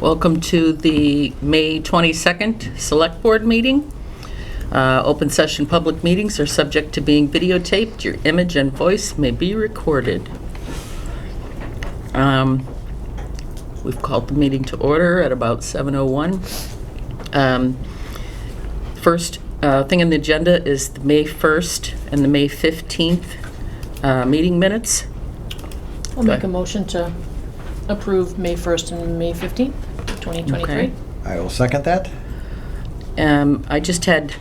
Welcome to the May 22nd Select Board meeting. Open session public meetings are subject to being videotaped. Your image and voice may be recorded. We've called the meeting to order at about 7:01. First thing on the agenda is the May 1st and the May 15th meeting minutes. I'll make a motion to approve May 1st and May 15th, 2023. Okay. I will second that. I just had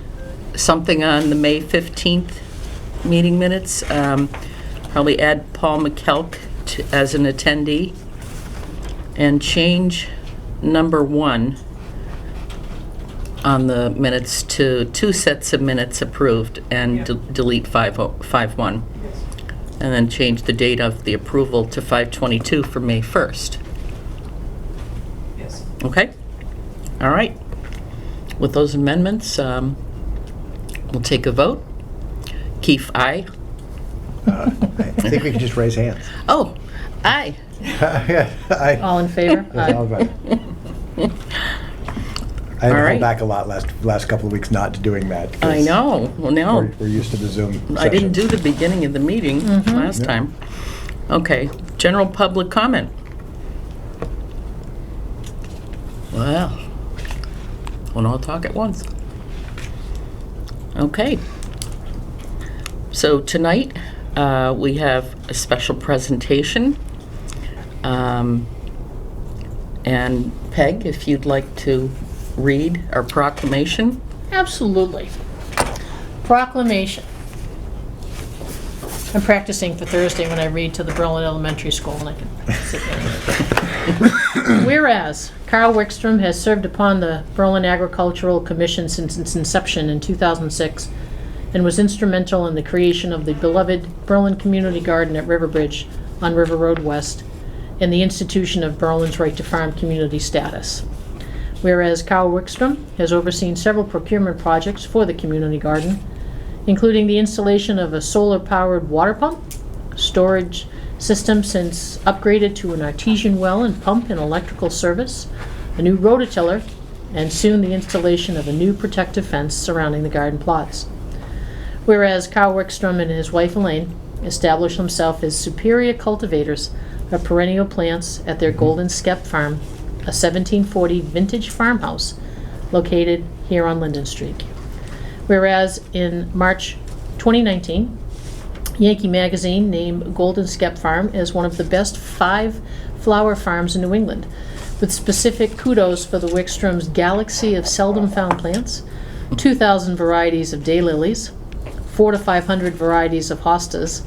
something on the May 15th meeting minutes. Probably add Paul McKelk as an attendee and change number 1 on the minutes to 2 sets of minutes approved and delete 5-1. And then change the date of the approval to 5/22 for May 1st. Yes. Okay? All right. With those amendments, we'll take a vote. Keefe, aye. I think we can just raise hands. Oh, aye. I, All in favor? that's all good. I had All to right. hold back a lot last couple of weeks not doing that. 'cause I know. Well, now, We're used to the Zoom I didn't do sessions. the beginning of the meeting last Yeah. time. Okay, general public comment. Well, we'll all talk at once. Okay. So tonight, we have a special presentation. And Peg, if you'd like to read our proclamation. Absolutely. Proclamation. I'm practicing for Thursday when I read to the Berlin Elementary School and I can sit there. Whereas Carl Wickstrom has served upon the Berlin Agricultural Commission since its inception in 2006 and was instrumental in the creation of the beloved Berlin Community Garden at Riverbridge on River Road West and the institution of Berlin's right to farm community status. Whereas Carl Wickstrom has overseen several procurement projects for the community garden, including the installation of a solar-powered water pump, storage system since upgraded to an artesian well and pump and electrical service, a new rototiller, and soon the installation of a new protective fence surrounding the garden plots. Whereas Carl Wickstrom and his wife Elaine established themselves as superior cultivators of perennial plants at their Golden Skep Farm, a 1740 vintage farmhouse located here on Linden Street. Whereas in March 2019, Yankee Magazine named Golden Skep Farm as one of the best 5 flower farms in New England, with specific kudos for the Wickstrom's galaxy of seldom found plants, 2,000 varieties of daylilies, 400 to 500 varieties of hostas,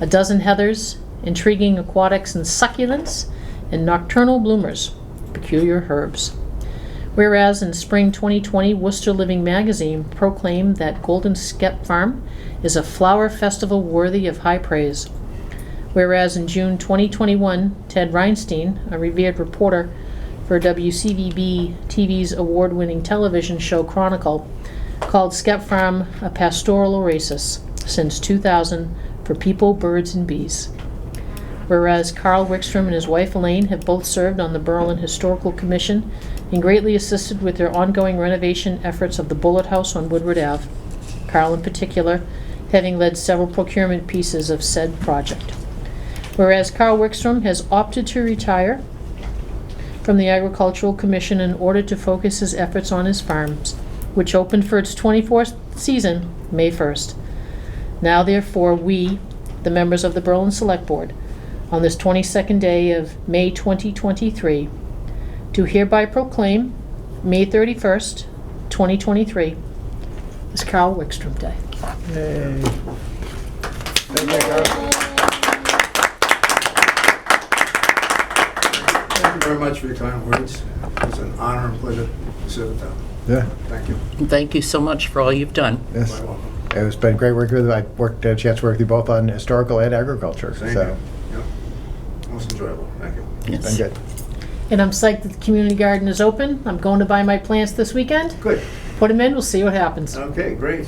a dozen heathers, intriguing aquatics and succulents, and nocturnal bloomers, peculiar herbs. Whereas in spring 2020, Worcester Living Magazine proclaimed that Golden Skep Farm is a flower festival worthy of high praise. Whereas in June 2021, Ted Reinstein, a revered reporter for WCVB TV's award-winning television show Chronicle, called Skep Farm a pastoral oasis since 2000 for people, birds, and bees. Whereas Carl Wickstrom and his wife Elaine have both served on the Berlin Historical Commission and greatly assisted with their ongoing renovation efforts of the Bullet House on Woodward Ave, Carl in particular having led several procurement pieces of said project. Whereas Carl Wickstrom has opted to retire from the Agricultural Commission in order to focus his efforts on his farms, which opened for its 24th season May 1st. Now therefore we, the members of the Berlin Select Board, on this 22nd day of May 2023, do hereby proclaim May 31st, 2023, as Carl Wickstrom Day. Yay. Thank you, Carl. Thank you very much for your kind words. It's an honor and pleasure to serve the town. Yeah, Thank you. And thank you so much for all you've done. yes. Quite welcome. It's been great working with you. I had a chance to work with you both on historical and agriculture, Same so here. Yep. Most enjoyable. Thank you. it's Yes. been good. And I'm psyched that the community garden is open. I'm going to buy my plants this weekend. Good. Put them in, we'll see what happens. Okay, great.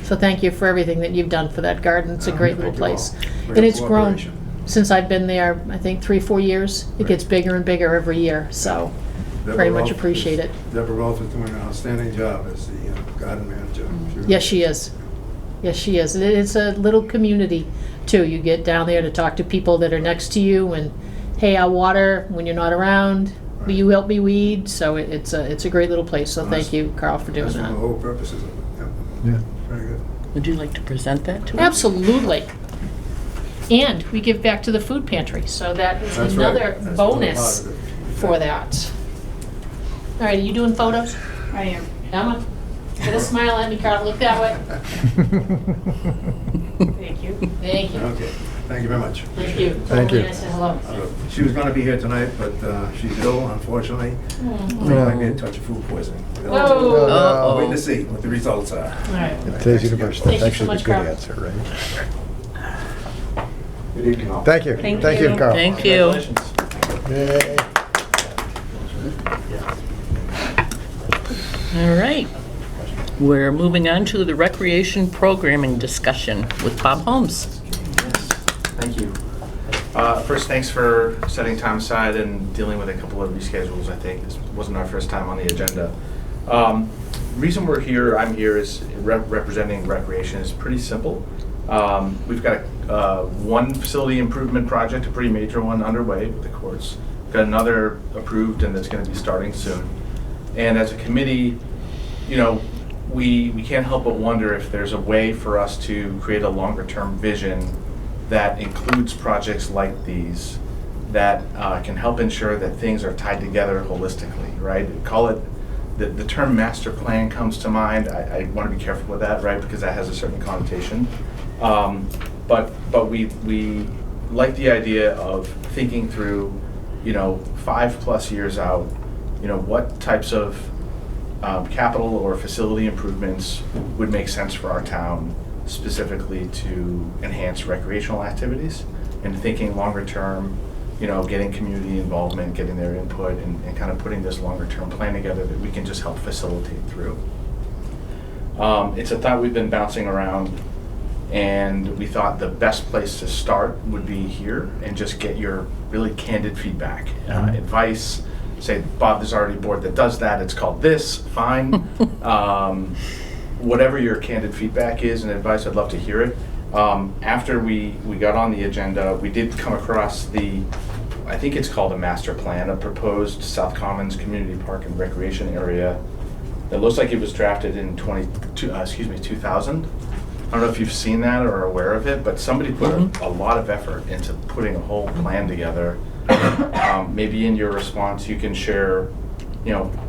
So thank you for everything that you've done for that garden. It's a great little Thank you all. place. For And your it's grown. cooperation. since I've been there, I think 3-4 years. It gets bigger and bigger every year, so very much appreciate it. Deborah Rolfe is doing an outstanding job as the garden manager. Yes, she is. Yes, she is. It's a little community, too. You get down there to talk to people that are next to you, and, hey, I'll water when you're not around. Will you help me weed? So it's a great little place, so thank you, Carl, for doing That's one of the that. whole purposes of it. Yeah. Very good. Would you like to present that to us? Absolutely. And we give back to the food pantry, so that is That's right. another That's bonus another positive. for that. All right, are you doing photos? I am. Emma? Get a smile at me, Carl. Look that way. Thank you. Thank you. Okay, thank you very much. Thank you. Thank you. I said hello. She was gonna be here tonight, but she's ill, unfortunately. Hmm. She might be in touch with food poisoning. Whoa. Uh-oh. Wait to see what the results are. All right. Today's universal. Thank That's you so actually the much, good Carl. answer, right? Good evening, all. Thank you. Thank Thank you, you. Carl. Thank you. Yay. All right. We're moving on to the recreation programming discussion with Bob Holmes. Thank you. First, thanks for setting time aside and dealing with a couple of reschedules. I think this wasn't our first time on the agenda. Reason I'm here is representing recreation is pretty simple. We've got one facility improvement project, a pretty major one underway with the courts. Got another approved and that's going to be starting soon. And as a committee, we can't help but wonder if there's a way for us to create a longer term vision that includes projects like these that can help ensure that things are tied together holistically, right? Call it, the term master plan comes to mind. I want to be careful with that, right? Because that has a certain connotation. But we like the idea of thinking through, 5+ years out, what types of capital or facility improvements would make sense for our town, specifically to enhance recreational activities, and thinking longer term, getting community involvement, getting their input, and kind of putting this longer term plan together that we can just help facilitate through. It's a thought we've been bouncing around, and we thought the best place to start would be here and just get your really candid feedback, advice. Say, Bob, there's already a board that does that, it's called this, fine. Whatever your candid feedback is and advice, I'd love to hear it. After we got on the agenda, we did come across I think it's called a master plan, a proposed South Commons Community Park and Recreation area that looks like it was drafted in 2000. I don't know if you've seen that or are aware of it, but somebody put a lot of effort into putting a whole plan together. Maybe in your response you can share,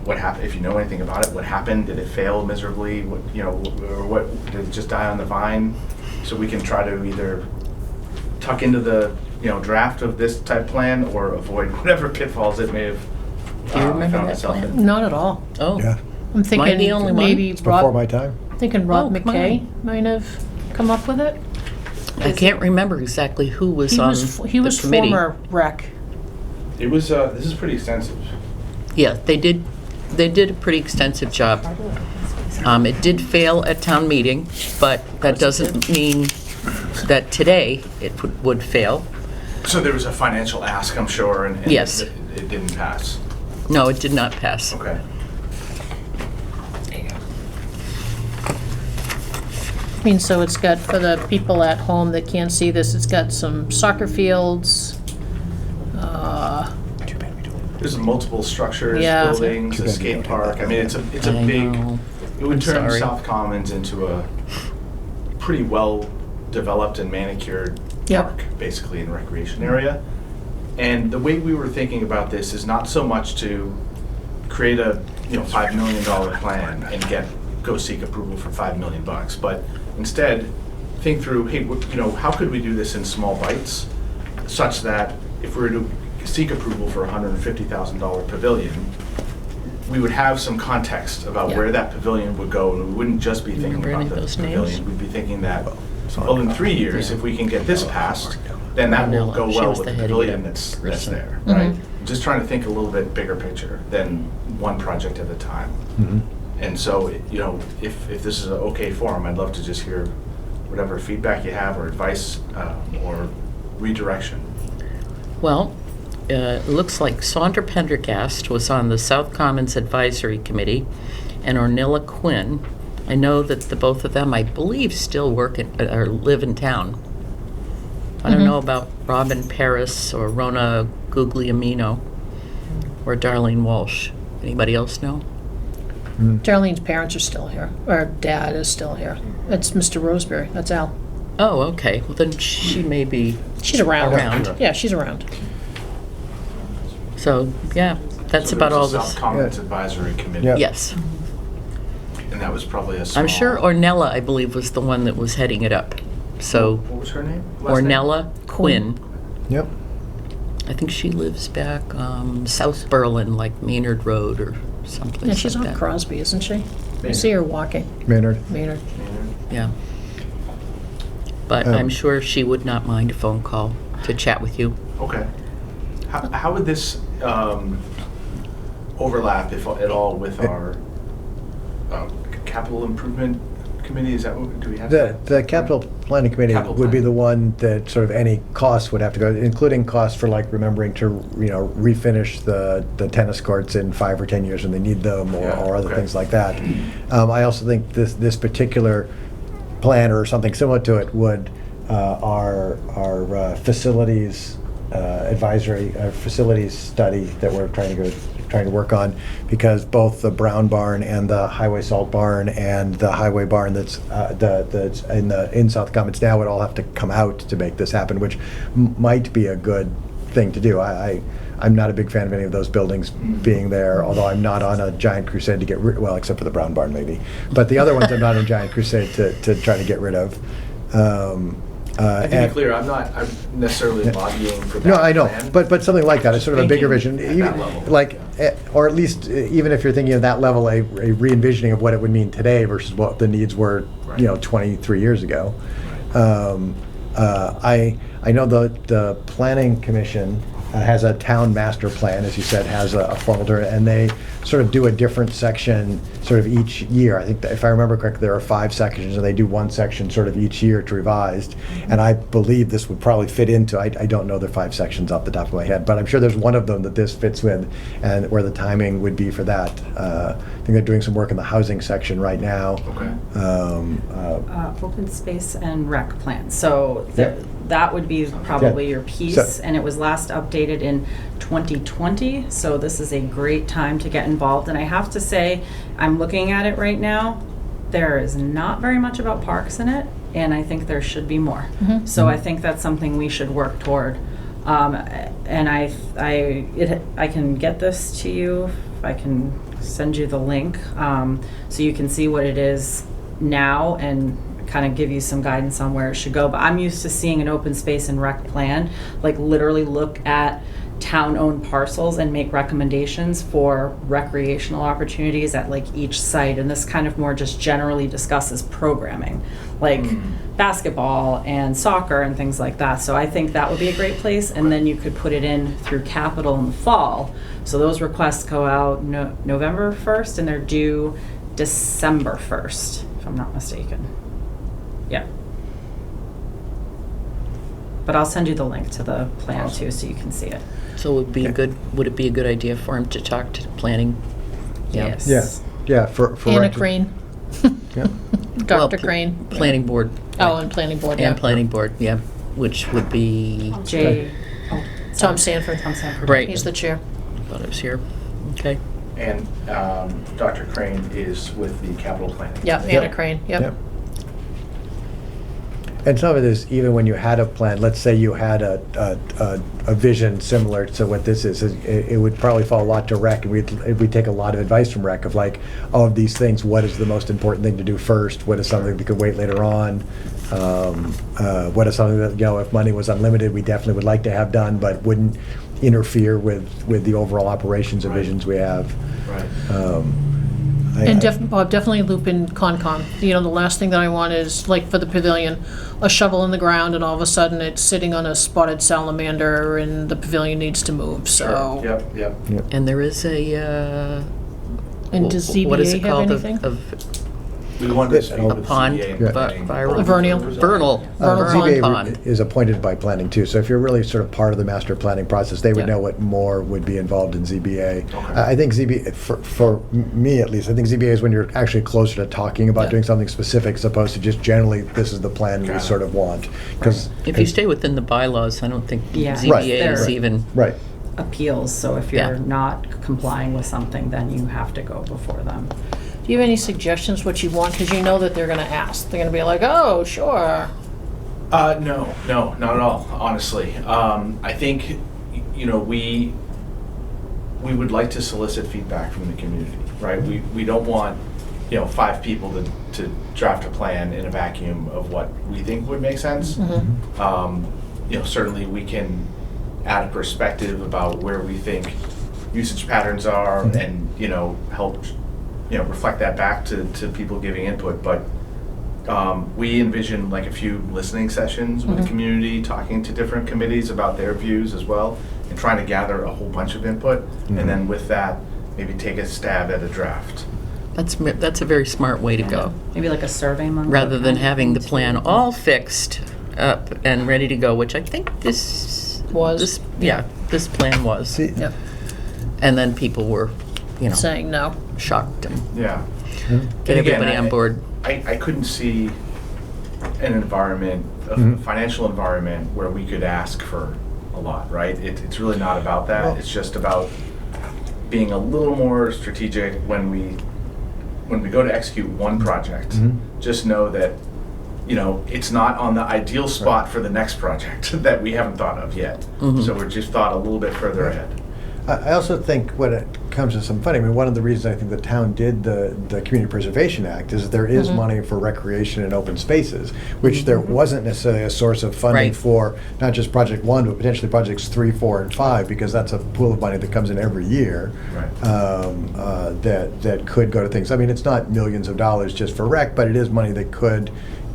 what happened, if you know anything about it, what happened, did it fail miserably, or what, did it just die on the vine? So we can try to either tuck into the, draft of this type plan or avoid whatever pitfalls it may have Do you remember found that itself plan? in. Not at all. Oh, Yeah, I'm Am I the thinking only one? maybe it's before my Rob, time. thinking Rob Oh, come McKay might have come up with it. I can't remember exactly who was on He was the committee. former rec. It was, this is pretty extensive. Yeah, they did a pretty extensive job. It did fail at town meeting, but that doesn't mean that today it would fail. So there was a financial ask, I'm sure, and Yes. it didn't pass. No, it did not pass. Okay. I mean, so it's got, for the people at home that can't see this, it's got some soccer fields. There's multiple structures, Yeah. buildings, Too a bad we skate don't have park. that. I mean, it's a I big. know. It would I'm turn sorry. South Commons into a pretty well developed and manicured Yep. park, basically, in recreation area. And the way we were thinking about this is not so much to create a $5 million plan and go seek approval for $5 million, but instead think through, hey, how could we do this in small bites, such that if we were to seek approval for a $150,000 pavilion, we would have some context about Yeah. where that pavilion would go, and we wouldn't just be thinking Remember any about of the those names? pavilion. We'd be thinking that, well, in 3 years, Yeah. if we can get this passed, then that will Manila. go She well was with the the head of pavilion it. that's Grissom. there, Mhm. right? Just trying to think a little bit bigger picture than one project at a time. Mhm. And so, if this is an okay forum, I'd love to just hear whatever feedback you have or advice or redirection Well, it looks like Sandra Pendergast was on the South Commons Advisory Committee, and Ornella Quinn. I know that the both of them, I believe, still work or live in town. I don't know about Robin Paris or Rona Guglielmino or Darlene Walsh. Anybody else know? Darlene's parents are still here, or dad is still here. It's Mr. Roseberry, that's Al. Oh, okay. Well, then she may be She's around. around. Yeah, she's around. So, yeah, that's So about there all was a this. South Commons Advisory Committee. Yeah. Yes. And that was probably a small... I'm sure Ornella, I believe, was the one that was heading it up. So, What was her name? Last name? Ornella Quinn. Yep. I think she lives back South Berlin, like Maynard Road or someplace Yeah, she's like on that. Crosby, isn't she? I Maynard. see her walking, Maynard. Maynard. Yeah. But I'm sure she would not mind a phone call to chat with you. Okay. How would this overlap, if at all, with our capital improvement committee? Is that what, do we have that? The capital planning committee Capital would be planning. the one that sort of any costs would have to go, including costs for like remembering to, refinish the tennis courts in 5 or 10 years when they need them, or, Yeah, or other okay. things like that. I also think this particular plan or something similar to it would, our facilities advisory, facilities study that we're trying to work on, because both the Brown Barn and the Highway Salt Barn and the Highway Barn that's in South Commons now would all have to come out to make this happen, which might be a good thing to do. I'm not a big fan of any of those buildings being there, although I'm not on a giant crusade to get rid, well, except for the Brown Barn maybe. But the other ones I'm not on a giant crusade to try to get rid of. And to be clear, I'm necessarily lobbying for that No, I know, plan. but something like that, it's sort of a bigger vision. Thinking at that level. Like, or at least, even if you're thinking of that level, a re-envisioning of what it would mean today versus what the needs were, Right. 23 years ago. I know the planning commission has a town master plan, as you said, has a folder, and they sort of do a different section sort of each year. I think, that if I remember correctly, there are 5 sections, and they do one section sort of each year to revised. And I believe this would probably fit into, I don't know the 5 sections off the top of my head, but I'm sure there's one of them that this fits with, and where the timing would be for that. I think they're doing some work in the housing section right now. Okay. Open space and rec plan. So Yep. that would be probably Yeah. your piece, So- and it was last updated in 2020, so this is a great time to get involved. And I have to say, I'm looking at it right now, there is not very much about parks in it, and I think there should be more. So I think that's something we should work toward. And I can get this to you, I can send you the link, so you can see what it is now and kind of give you some guidance on where it should go. But I'm used to seeing an open space and rec plan, like literally look at town-owned parcels and make recommendations for recreational opportunities at like each site. And this kind of more just generally discusses programming, like basketball and soccer and things like that. So I think that would be a great place. And then you could put it in through capital in the fall. So those requests go out November 1st and they're due December 1st, if I'm not mistaken. Yeah. But I'll send you the link to the plan too, so you can see it. So would it be a good idea for him to talk to planning? Yeah. Yes. Yeah, for Anna rec- Crane, Yeah. Well, Dr. Crane. Planning board. Oh, and planning board, yeah. And planning board, yeah, which would be, Jay. Tom Sanford. Tom Sanford. right. He's the chair. I thought it was here. Okay. And Dr. Crane is with the capital planning. Yeah, Yep. Anna Crane, Yep. yep. And some of it is, even when you had a plan, let's say you had a vision similar to what this is, it would probably fall a lot to rec, and we'd take a lot of advice from rec of like, of these things, what is the most important thing to do first? What is something that could wait later on? What is something that, if money was unlimited, we definitely would like to have done, but wouldn't interfere with the overall operations and Right. visions we have. Right. And Bob, definitely loop in Concom. The last thing that I want is, like for the pavilion, a shovel in the ground and all of a sudden it's sitting on a spotted salamander and the pavilion needs to move, so. Sure. Yep. And there is a, And does what is ZBA it have called? anything? We wanted to speak A with pond, CBA and Yeah. planning. Vernal. Vernal. Vernal ZBA pond. is appointed by planning too, so if you're really sort of part of the master planning process, they would Yeah. know what more would be involved in ZBA. Okay. I think ZBA, for me at least, I think ZBA is when you're actually closer to talking about Yeah. doing something specific as opposed to just generally, this is the plan we Got it. sort of want. 'Cause- If you stay within the bylaws, I don't think Yeah. ZBA Right. is Right. even, Right. Appeals, so if Yeah. you're not complying with something, then you have to go before them. Do you have any suggestions what you want? Because you know that they're gonna ask. They're gonna be like, oh, sure. No, not at all, honestly. I think, we would like to solicit feedback from the community, right? We don't want, 5 people to draft a plan in a vacuum of what we think would make sense. Certainly we can add a perspective about where we think usage patterns are and, help, reflect that back to people giving input. But we envision like a few listening sessions with the community, talking to different committees about their views as well, and trying to gather a whole bunch of input. And then with that, maybe take a stab at a draft. that's a very smart way to go. Maybe like a survey month. Rather than having the plan all fixed up and ready to go, which I think this plan was. See- Yep. And then people were, Saying no. shocked and Yeah. Mhm. get And again, everybody on board. I couldn't see an environment, a financial environment, where we could ask for a lot, right? It's really not about that. Well- It's just about being a little more strategic when we go to execute one project. Just know that, it's not on the ideal spot for the next project that we haven't thought of yet. So we're just thought a little bit further ahead. I also think when it comes to some funding, I mean, one of the reasons I think the town did the Community Preservation Act is there is money for recreation and open spaces, which there wasn't necessarily a source of funding Right. for not just Project 1, but potentially Projects 3, 4, and 5, because that's a pool of money that comes in every year Right. that could go to things. I mean, it's not millions of dollars just for rec, but it is money that could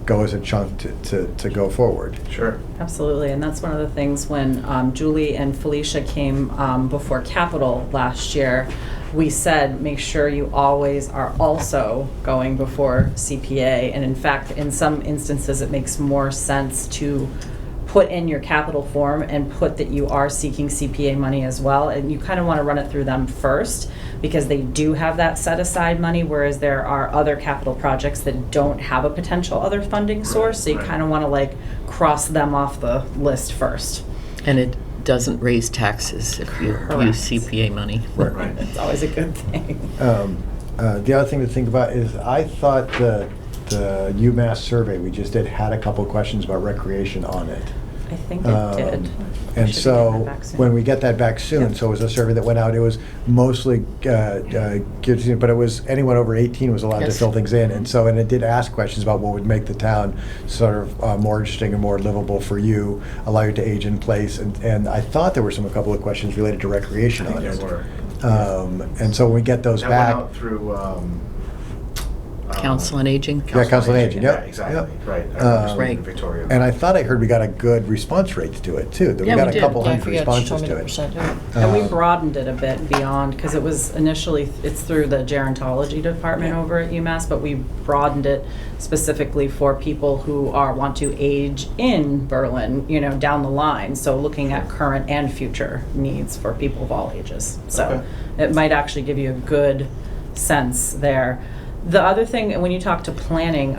go as a chunk to go forward. Sure. Absolutely, and that's one of the things when Julie and Felicia came before Capital last year, we said, make sure you always are also going before CPA. And in fact, in some instances, it makes more sense to put in your capital form and put that you are seeking CPA money as well. And you kind of want to run it through them first, because they do have that set aside money, whereas there are other capital projects that don't have a potential other funding source. So you Right. kind of want to cross them off the list first. And it doesn't raise taxes if you Correct. use CPA money. Right. It's always a good thing. The other thing to think about is I thought the UMass survey we just did had a couple of questions about recreation on it. I think it did. And We should be getting so, that back soon. when we get that back soon, Yep. so it was a survey that went out, it was mostly, but it was, anyone over 18 was allowed to Yes. fill things in, and it did ask questions about what would make the town sort of more interesting and more livable for you, allow you to age in place, and I thought there were a couple of questions related to recreation I think on it. there were. And so when we get those That back. went out through Council on Aging. Yeah, Council on Aging, Yeah, yep, exactly. yep. Right. I remember speaking Right. to Victoria. And I thought I heard we got a good response rate to it, too. That Yeah, we got we a did. couple Yeah, I hundred forget, she responses told me to the it. percent, yeah. And we Um, broadened it a bit beyond, because it was initially, it's through the gerontology department over at UMass, but we broadened it specifically for people who want to age in Berlin, down the line. So looking at current and future needs for people of all ages. So Okay. it might actually give you a good sense there. The other thing, when you talk to planning,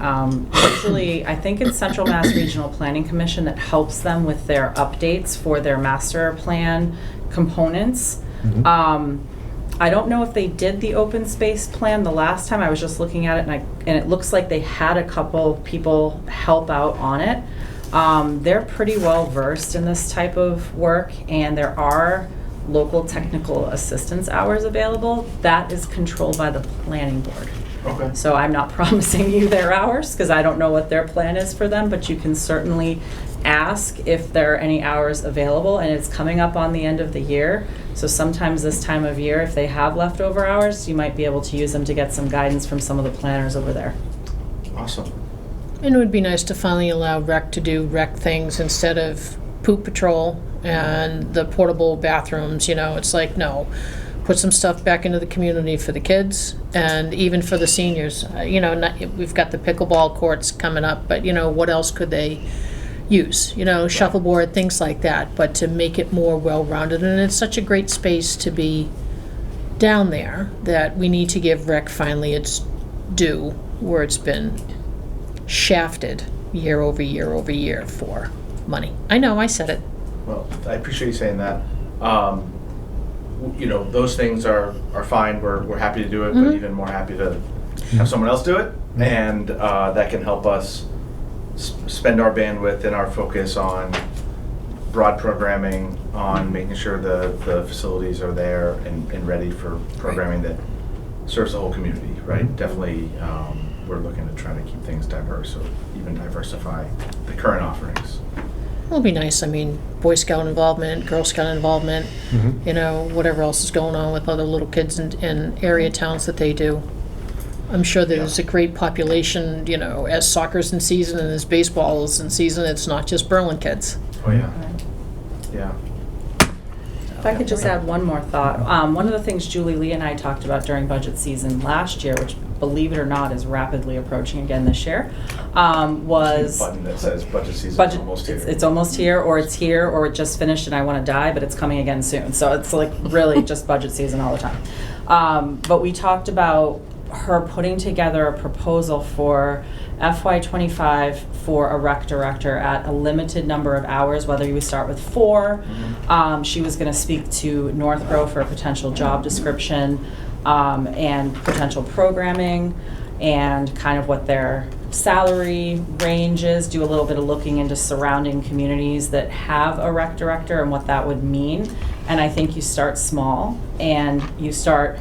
usually, I think it's Central Mass Regional Planning Commission that helps them with their updates for their master plan components. I don't know if they did the open space plan the last time. I was just looking at it, and it looks like they had a couple people help out on it. They're pretty well versed in this type of work, and there are local technical assistance hours available. That is controlled by the planning board. Okay. So I'm not promising you their hours, because I don't know what their plan is for them, but you can certainly ask if there are any hours available, and it's coming up on the end of the year. So sometimes this time of year, if they have leftover hours, you might be able to use them to get some guidance from some of the planners over there. Awesome. And it would be nice to finally allow rec to do rec things instead of poop patrol and the portable bathrooms, it's like, no. put some stuff back into the community for the kids and even for the seniors. You know, we've got the pickleball courts coming up, but, you know, what else could they use? You know, shuffleboard, things like that, but to make it more well-rounded. And it's such a great space to be down there that we need to give rec finally its due, where it's been shafted year over year over year for money. I know, I said it. Well, I appreciate you saying that. You know, those things are fine. We're happy to do it, but even more happy to have someone else do it, and that can help us spend our bandwidth and our focus on broad programming, on making sure the facilities are there and ready for programming that serves the whole community, right? Definitely, we're looking to try to keep things diverse, or even diversify the current offerings. It'll be nice. I mean, Boy Scout involvement, Girl Scout involvement, you know, whatever else is going on with other little kids in area towns that they do. I'm sure there's a great population, you know, as soccer's in season and as baseball is in season, it's not just Berlin kids. Oh, yeah. Yeah. If I could just add one more thought. One of the things Julie Lee and I talked about during budget season last year, which, believe it or not, is rapidly approaching again this year, was... Button that says budget season budget, almost here. it's almost here, or it's here, or it just finished and I want to die, but it's coming again soon. So it's like really just budget season all the time. But we talked about her putting together a proposal for FY25 for a rec director at a limited number of hours, whether you start with 4. She was going to speak to Northborough for a potential job description and potential programming and kind of what their salary range is, do a little bit of looking into surrounding communities that have a rec director and what that would mean. And I think you start small and you start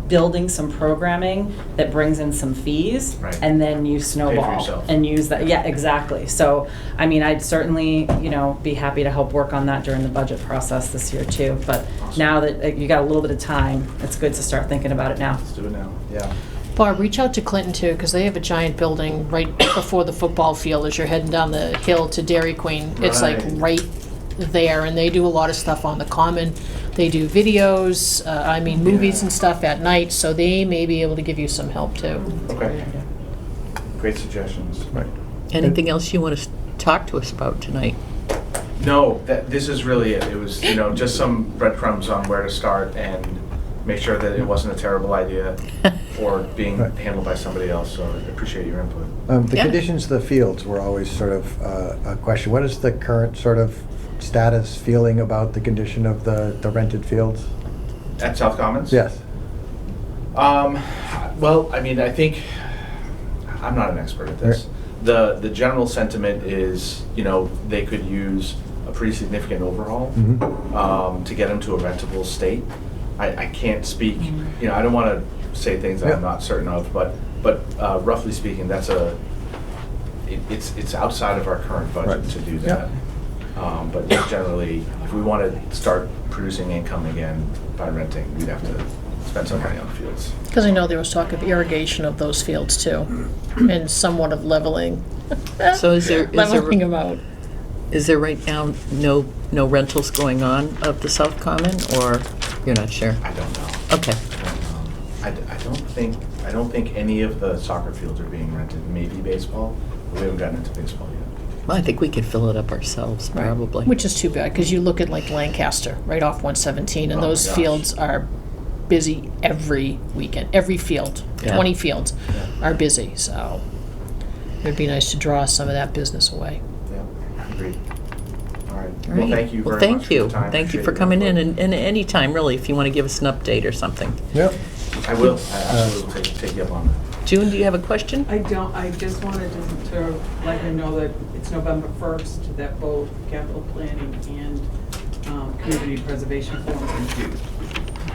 building some programming that brings in some fees, Right. and then you snowball yourself. and use that. Yeah, exactly. So, I mean, I'd certainly, you know, be happy to help work on that during the budget process this year too. But now that you got a little bit of time, it's good to start thinking about it now. Let's do it now. Yeah. Barb, reach out to Clinton too, because they have a giant building right before the football field as you're heading down the hill to Dairy Queen. It's like Right. right there, and they do a lot of stuff on the common. They do videos, movies and stuff at night, so they may be able to give you some help too. Okay. Great suggestions. Right. Anything else you want to talk to us about tonight? No, this is really it. It was, you know, just some breadcrumbs on where to start and make sure that it wasn't a terrible idea or being Right. handled by somebody else. So I appreciate your input. The Yeah. conditions of the fields were always sort of a question. What is the current sort of status, feeling about the condition of the rented fields? At South Commons? Yes. Well, I mean, I think, I'm not an expert at this. The general sentiment is, you know, they could use a pretty significant overhaul to get them to a rentable state. I can't speak, you know, I don't want to say things that Yeah. I'm not certain of, but roughly speaking, it's outside of our current budget Right. to do Yeah. that. But generally, if we want to start producing income again by renting, we'd have to spend some money on the fields. Because I know there was talk of irrigation of those fields too, and somewhat of leveling. So is there Leveling them out. is there right now no rentals going on of the South Common, or you're not sure? I don't know. Okay. I don't think any of the soccer fields are being rented. Maybe baseball, but we haven't gotten into baseball yet. Well, I think we could fill it up ourselves, probably. Which is too bad, because you look at like Lancaster, right off 117, and Oh my those gosh. fields are busy every weekend. Every field, Yeah. 20 fields Yeah. are busy, so it'd be nice to draw some of that business away. Yeah, agreed. All right. All Well, right. thank you Well, very much thank for you. your time. Thank you Appreciate for your coming in, input. and any time, really, if you want to give us an update or something. Yep. I will. I absolutely will take you up on that. June, do you have a question? I don't, I just wanted to let him know that it's November 1st, that both capital planning and community preservation forms are due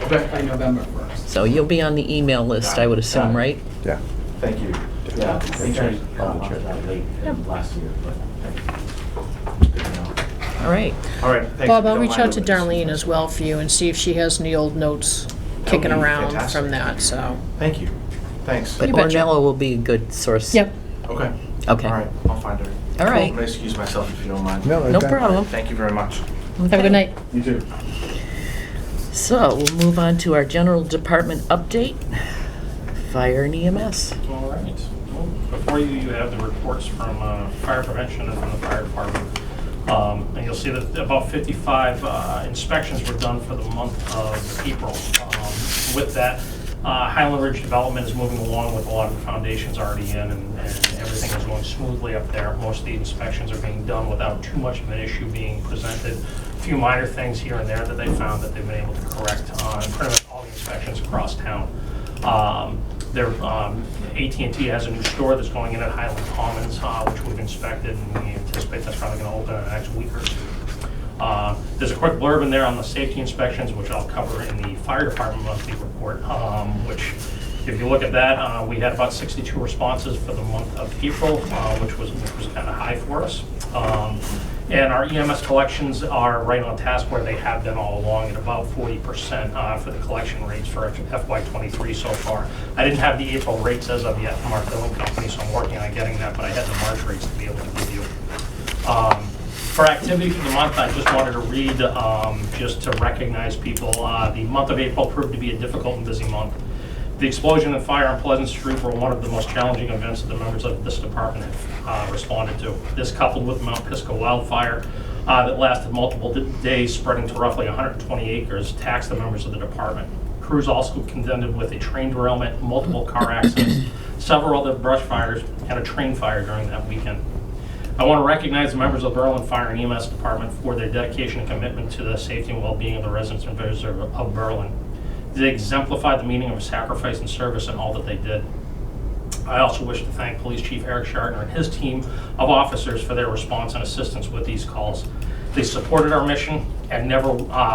Okay. by November 1st. So you'll be on the email list, I would assume, right? Yeah. Thank you. Yeah, I think I published that late last year, but thank you. Good to know. All right. All right, thanks. Bob, If you I'll don't reach mind out to moving this. Darlene as well for you and see if she has any old notes kicking That would be around fantastic. from that, so. Thank you. Thanks. But You betcha. Ornella will be a good source. Yep. Okay. Okay. All right, I'll find her. All right. I'm gonna excuse myself if you don't mind. No, No okay. problem. Thank you very much. Have a good night. You too. So we'll move on to our general department update. Fire and EMS. All right. Well, before you, you have the reports from fire prevention and from the fire department. And you'll see that about 55 inspections were done for the month of April. With that, Highland Ridge Development is moving along with a lot of the foundations already in, and everything is going smoothly up there. Most of the inspections are being done without too much of an issue being presented. A few minor things here and there that they found that they've been able to correct on pretty much all the inspections across town. AT&T has a new store that's going in at Highland Commons, which we've inspected, and we anticipate that's probably going to open in the next week or two. There's a quick blurb in there on the safety inspections, which I'll cover in the fire department monthly report, which, if you look at that, we had about 62 responses for the month of April, which was kind of high for us. And our EMS collections are right on task where they have been all along at about 40% for the collection rates for FY23 so far. I didn't have the April rates as of yet from our billing company, so I'm working on getting that, but I had the March rates to be able to give you. For activity for the month, I just wanted to read, just to recognize people. The month of April proved to be a difficult and busy month. The explosion and fire on Pleasant Street were one of the most challenging events that the members of this department have responded to. This, coupled with Mount Pisgah wildfire that lasted multiple days, spreading to roughly 120 acres, taxed the members of the department. Crews also contended with a train derailment, multiple car accidents, several other brush fires, and a train fire during that weekend. I want to recognize the members of the Berlin Fire and EMS Department for their dedication and commitment to the safety and well-being of the residents and visitors of Berlin. They exemplified the meaning of sacrifice and service in all that they did. I also wish to thank Police Chief Eric Shartner and his team of officers for their response and assistance with these calls. They supported our mission and never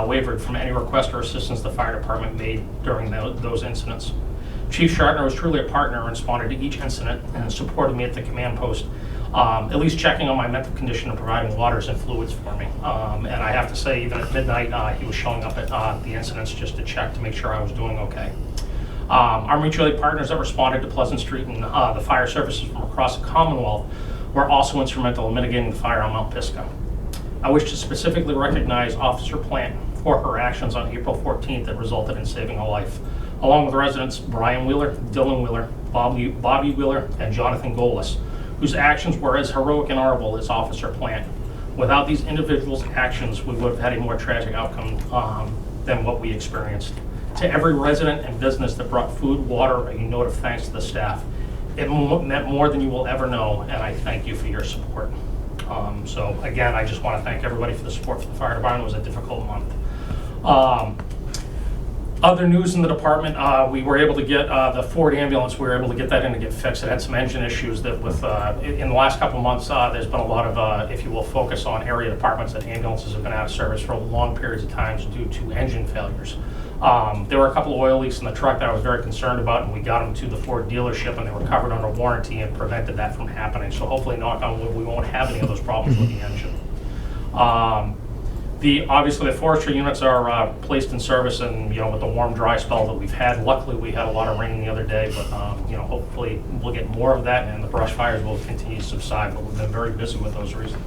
wavered from any request or assistance the fire department made during those incidents. Chief Shartner was truly a partner and responded to each incident and supported me at the command post, at least checking on my mental condition and providing waters and fluids for me. And I have to say, even at midnight, he was showing up at the incidents just to check to make sure I was doing okay. Our mutual aid partners that responded to Pleasant Street and the fire services from across the Commonwealth were also instrumental in mitigating the fire on Mount Pisgah. I wish to specifically recognize Officer Plant for her actions on April 14th that resulted in saving a life, along with residents Brian Wheeler, Dylan Wheeler, Bobby Wheeler, and Jonathan Golis, whose actions were as heroic and honorable as Officer Plant. Without these individuals' actions, we would have had a more tragic outcome than what we experienced. To every resident and business that brought food, water, a note of thanks to the staff. It meant more than you will ever know, and I thank you for your support. So again, I just want to thank everybody for the support for the fire department. It was a difficult month. Other news in the department, we were able to get the Ford ambulance, we were able to get that in to get fixed. It had some engine issues that with, in the last couple of months, there's been a lot of, if you will, focus on area departments that ambulances have been out of service for long periods of times due to engine failures. There were a couple of oil leaks in the truck that I was very concerned about, and we got them to the Ford dealership and they were covered under warranty and prevented that from happening. So hopefully, knock on wood, we won't have any of those problems with the engine. Obviously the forestry units are placed in service, and with the warm, dry spell that we've had, luckily we had a lot of rain the other day, but hopefully we'll get more of that and the brush fires will continue to subside, but we've been very busy with those reasons.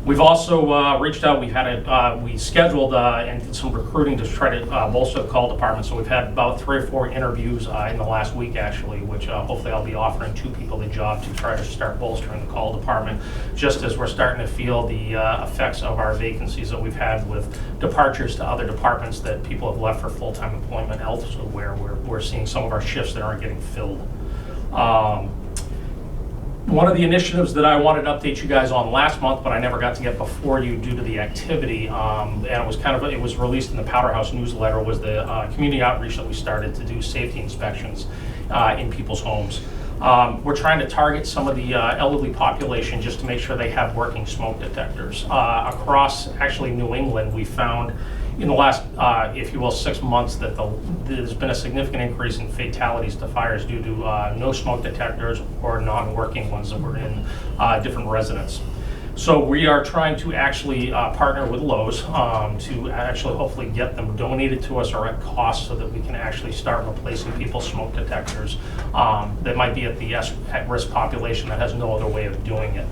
We've also reached out. We scheduled and did some recruiting to try to bolster the call department. So we've had about 3 or 4 interviews in the last week, actually, which hopefully I'll be offering 2 people the job to try to start bolstering the call department, just as we're starting to feel the effects of our vacancies that we've had with departures to other departments that people have left for full-time employment elsewhere. We're seeing some of our shifts that aren't getting filled. One of the initiatives that I wanted to update you guys on last month, but I never got to get before you due to the activity, and it was released in the Powderhouse newsletter, was the community outreach that we started to do safety inspections in people's homes. We're trying to target some of the elderly population just to make sure they have working smoke detectors. Across actually New England, we found in the last, if you will, 6 months that there's been a significant increase in fatalities to fires due to no smoke detectors or non-working ones that were in different residents. So we are trying to actually partner with Lowe's to actually hopefully get them donated to us or at cost so that we can actually start replacing people's smoke detectors that might be at the at-risk population that has no other way of doing it.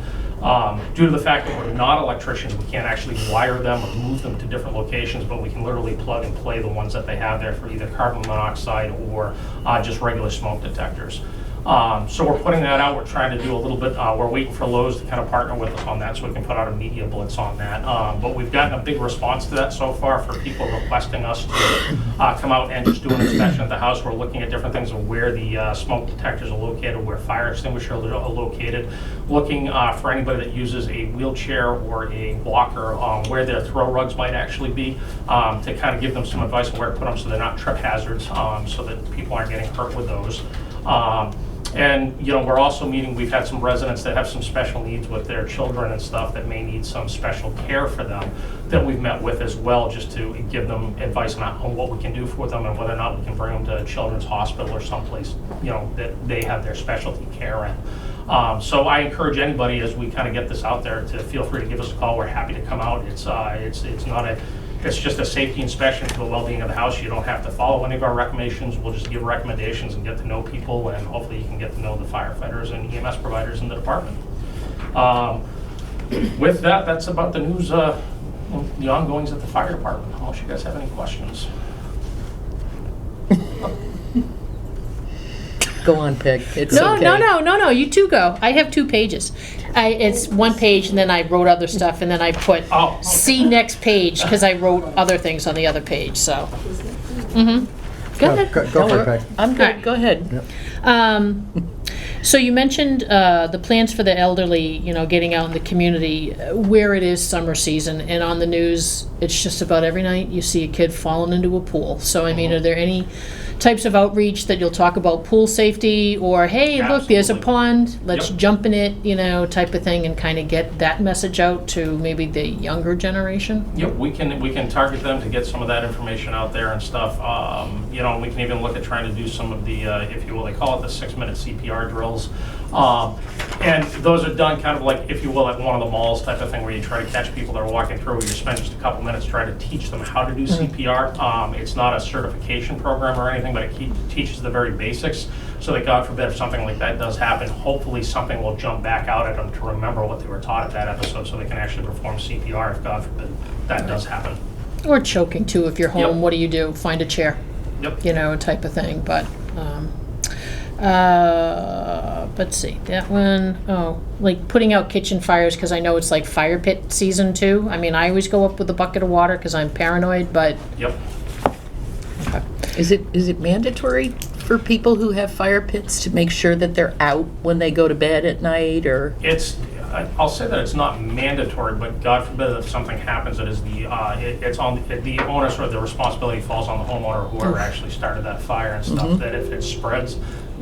Due to the fact that we're not electricians, we can't actually wire them or move them to different locations, but we can literally plug and play the ones that they have there for either carbon monoxide or just regular smoke detectors. So we're putting that out. We're trying to do a little bit, we're waiting for Lowe's to kind of partner with us on that so we can put out a media blitz on that. But we've gotten a big response to that so far for people requesting us to come out and just do an inspection at the house. We're looking at different things of where the smoke detectors are located, where fire extinguishers are located, looking for anybody that uses a wheelchair or a walker, where their throw rugs might actually be, to kind of give them some advice on where to put them so they're not trip hazards, so that people aren't getting hurt with those. And, you know, we're also meeting, we've had some residents that have some special needs with their children and stuff that may need some special care for them that we've met with as well, just to give them advice on what we can do for them and whether or not we can bring them to Children's Hospital or someplace, you know, that they have their specialty care in. So I encourage anybody, as we kind of get this out there, to feel free to give us a call. We're happy to come out. It's not a, it's just a safety inspection to the well-being of the house. You don't have to follow any of our recommendations. We'll just give recommendations and get to know people, and hopefully you can get to know the firefighters and EMS providers in the department. With that, that's about the news, the ongoings at the fire department. Unless you guys have any questions. Go on, Peg. It's No, okay. no, you two go. I have 2 pages. It's 1 page, and then I wrote other stuff, and then I put Oh, okay. see next page, because I wrote other things on the other page, so. Go ahead. Go for it, Peg. I'm All good. right. Go ahead. So you mentioned the plans for the elderly, you know, getting out in the community where it is summer season, and on the news, it's just about every night you see a kid falling into a pool. So, I mean, are there any types of outreach that you'll talk about pool safety, or, hey, look, there's a Absolutely. pond, let's Yep. jump in it, you know, type of thing, and kind of get that message out to maybe the younger generation? Yep, we can target them to get some of that information out there and stuff. You know, we can even look at trying to do some of the, if you will, they call it the 6-minute CPR drills. And those are done kind of like, if you will, at one of the malls type of thing, where you try to catch people that are walking through. You spend just a couple minutes trying to teach them how to do CPR. It's not a certification program or anything, but it teaches the very basics, so that God forbid if something like that does happen, hopefully something will jump back out at them to remember what they were taught at that episode, so they can actually perform CPR if God forbid that does happen. Or choking, too, if you're home, Yep. what do? Find a chair, Yep. you know, type of thing, but, let's see, that one, like putting out kitchen fires, because I know it's like fire pit season too. I mean, I always go up with a bucket of water because I'm paranoid, but, Yep. okay. Is it mandatory for people who have fire pits to make sure that they're out when they go to bed at night, or? I'll say that it's not mandatory, but God forbid if something happens, it is it's on the onus, or the responsibility falls on the homeowner, whoever actually started that fire and stuff, that if it spreads,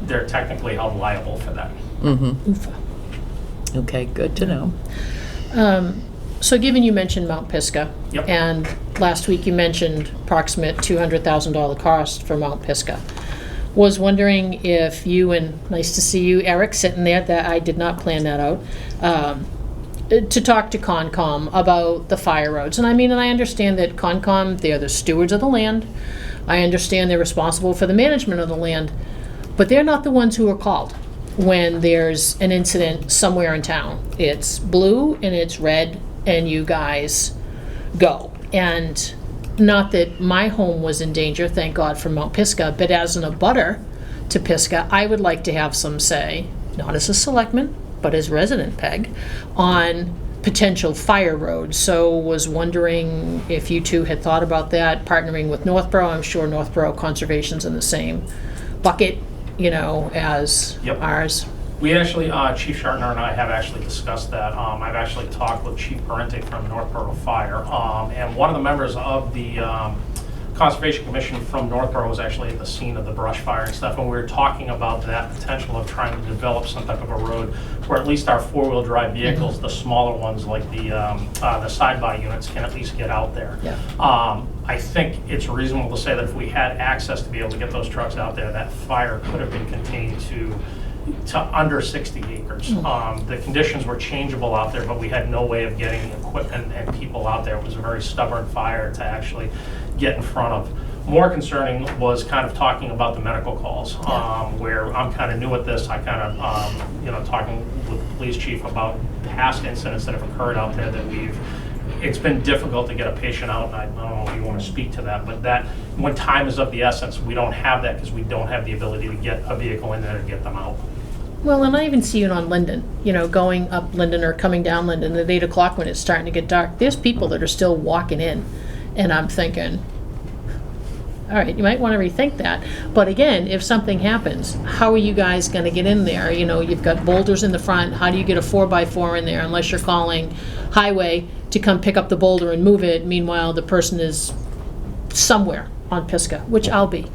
they're technically held liable for that. Oofa. Okay, good to know. So given you mentioned Mount Pisgah, Yep. and last week you mentioned approximate $200,000 cost for Mount Pisgah, was wondering if you, and nice to see you, Eric, sitting there, that I did not plan that out, to talk to Concom about the fire roads. And I mean, and I understand that Concom, they're the stewards of the land. I understand they're responsible for the management of the land, but they're not the ones who are called when there's an incident somewhere in town. It's blue and it's red, and you guys go. And not that my home was in danger, thank God for Mount Pisgah, but as an abutter to Pisgah, I would like to have some say, not as a selectman, but as resident, Peg, on potential fire roads. So was wondering if you two had thought about that, partnering with Northborough. I'm sure Northborough Conservation's in the same bucket, you know, as Yep. ours. We actually, Chief Shartner and I have actually discussed that. I've actually talked with Chief Parente from Northborough Fire, and one of the members of the Conservation Commission from Northborough was actually at the scene of the brush fire and stuff, and we were talking about that potential of trying to develop some type of a road where at least our four-wheel drive vehicles, the smaller ones like the side-by units, can at least get out there. Yeah. I think it's reasonable to say that if we had access to be able to get those trucks out there, that fire could have been contained to under 60 acres. The conditions were changeable out there, but we had no way of getting equipment and people out there. It was a very stubborn fire to actually get in front of. More concerning was kind of talking about the medical calls, where I'm kind of new at this. I kind of, talking with the police chief about past incidents that have occurred out there that it's been difficult to get a patient out, and I don't know if you want to speak to that, but that, when time is of the essence, we don't have that because we don't have the ability to get a vehicle in there to get them out. Well, and I even see it on Linden, going up Linden or coming down Linden at 8 o'clock when it's starting to get dark. There's people that are still walking in, and I'm thinking, all right, you might want to rethink that. But again, if something happens, how are you guys going to get in there? You've got boulders in the front. How do you get a 4x4 in there unless you're calling highway to come pick up the boulder and move it? Meanwhile, the person is somewhere on Pisgah, which I'll be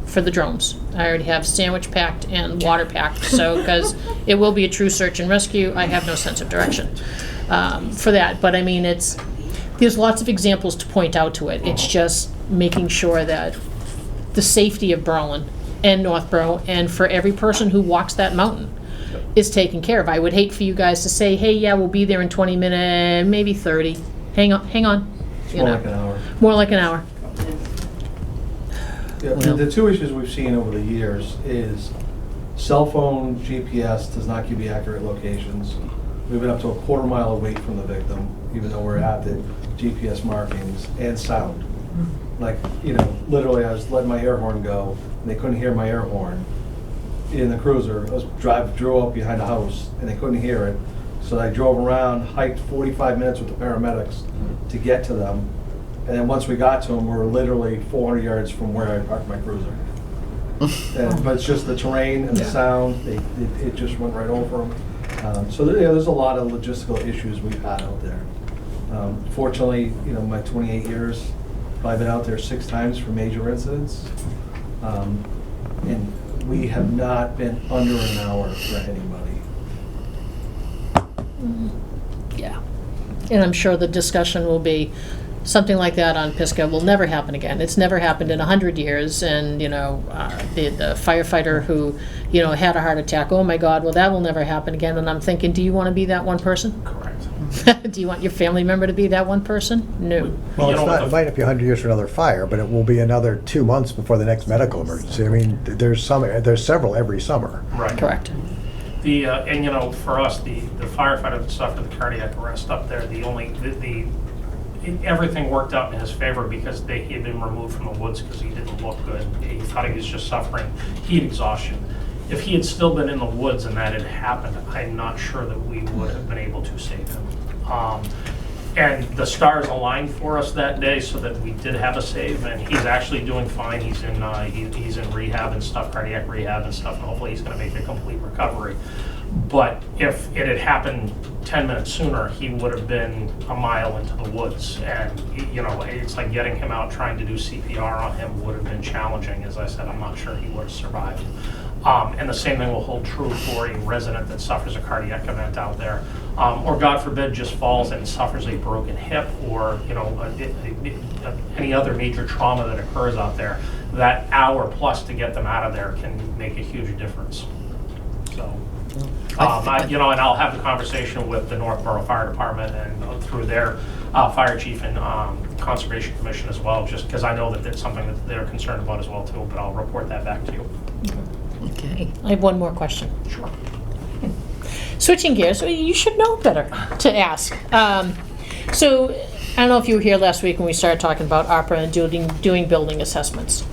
for the drones. I already have sandwich packed and water packed, so because it will be a true search and rescue, I have no sense of direction for that. But I mean, there's lots of examples to point out to it. It's just making sure that the safety of Berlin and Northborough, and for every person who walks that mountain, is taken care of. I would hate for you guys to say, hey, yeah, we'll be there in 20 minutes, maybe 30. Hang on. More like an hour. More like an hour. Yeah, the two issues we've seen over the years is cell phone GPS does not give you accurate locations. We've been up to a quarter mile away from the victim, even though we're at the GPS markings, and sound. Like, literally I was letting my air horn go, and they couldn't hear my air horn in the cruiser. Drew up behind the house, and they couldn't hear it. So I drove around, hiked 45 minutes with the paramedics to get to them. And then once we got to them, we were literally 400 yards from where I parked my cruiser. But it's just the terrain and the sound, it just went right over them. So there's a lot of logistical issues we've had out there. Fortunately, my 28 years, I've been out there 6 times for major incidents. And we have not been under an hour for anybody. Yeah. And I'm sure the discussion will be, something like that on Pisgah will never happen again. It's never happened in 100 years. And, the firefighter who, had a heart attack, oh my God, well, that will never happen again. And I'm thinking, do you want to be that one person? Correct. Do you want your family member to be that one person? No. Well, You know, it might not be 100 years for another fire, but it will be another 2 months before the next medical emergency. I mean, there's several every summer. Right. Correct. And for us, the firefighter that suffered the cardiac arrest up there, everything worked out in his favor because he had been removed from the woods because he didn't look good. He thought he was just suffering heat exhaustion. If he had still been in the woods and that had happened, I'm not sure that we would have been able to save him. And the stars aligned for us that day so that we did have a save, and he's actually doing fine. He's in rehab and stuff, cardiac rehab and stuff, and hopefully he's going to make a complete recovery. But if it had happened 10 minutes sooner, he would have been a mile into the woods. And, it's like getting him out, trying to do CPR on him would have been challenging. As I said, I'm not sure he would have survived. And the same thing will hold true for a resident that suffers a cardiac event out there. Or God forbid, just falls and suffers a broken hip or, any other major trauma that occurs out there. That hour plus to get them out of there can make a huge difference. So. And I'll have the conversation with the Northborough Fire Department and through their fire chief and Conservation Commission as well, just because I know that it's something that they're concerned about as well too, but I'll report that back to you. Okay. I have one more question. Sure. Switching gears, you should know better to ask. So, I don't know if you were here last week when we started talking about ARPA and doing building assessments.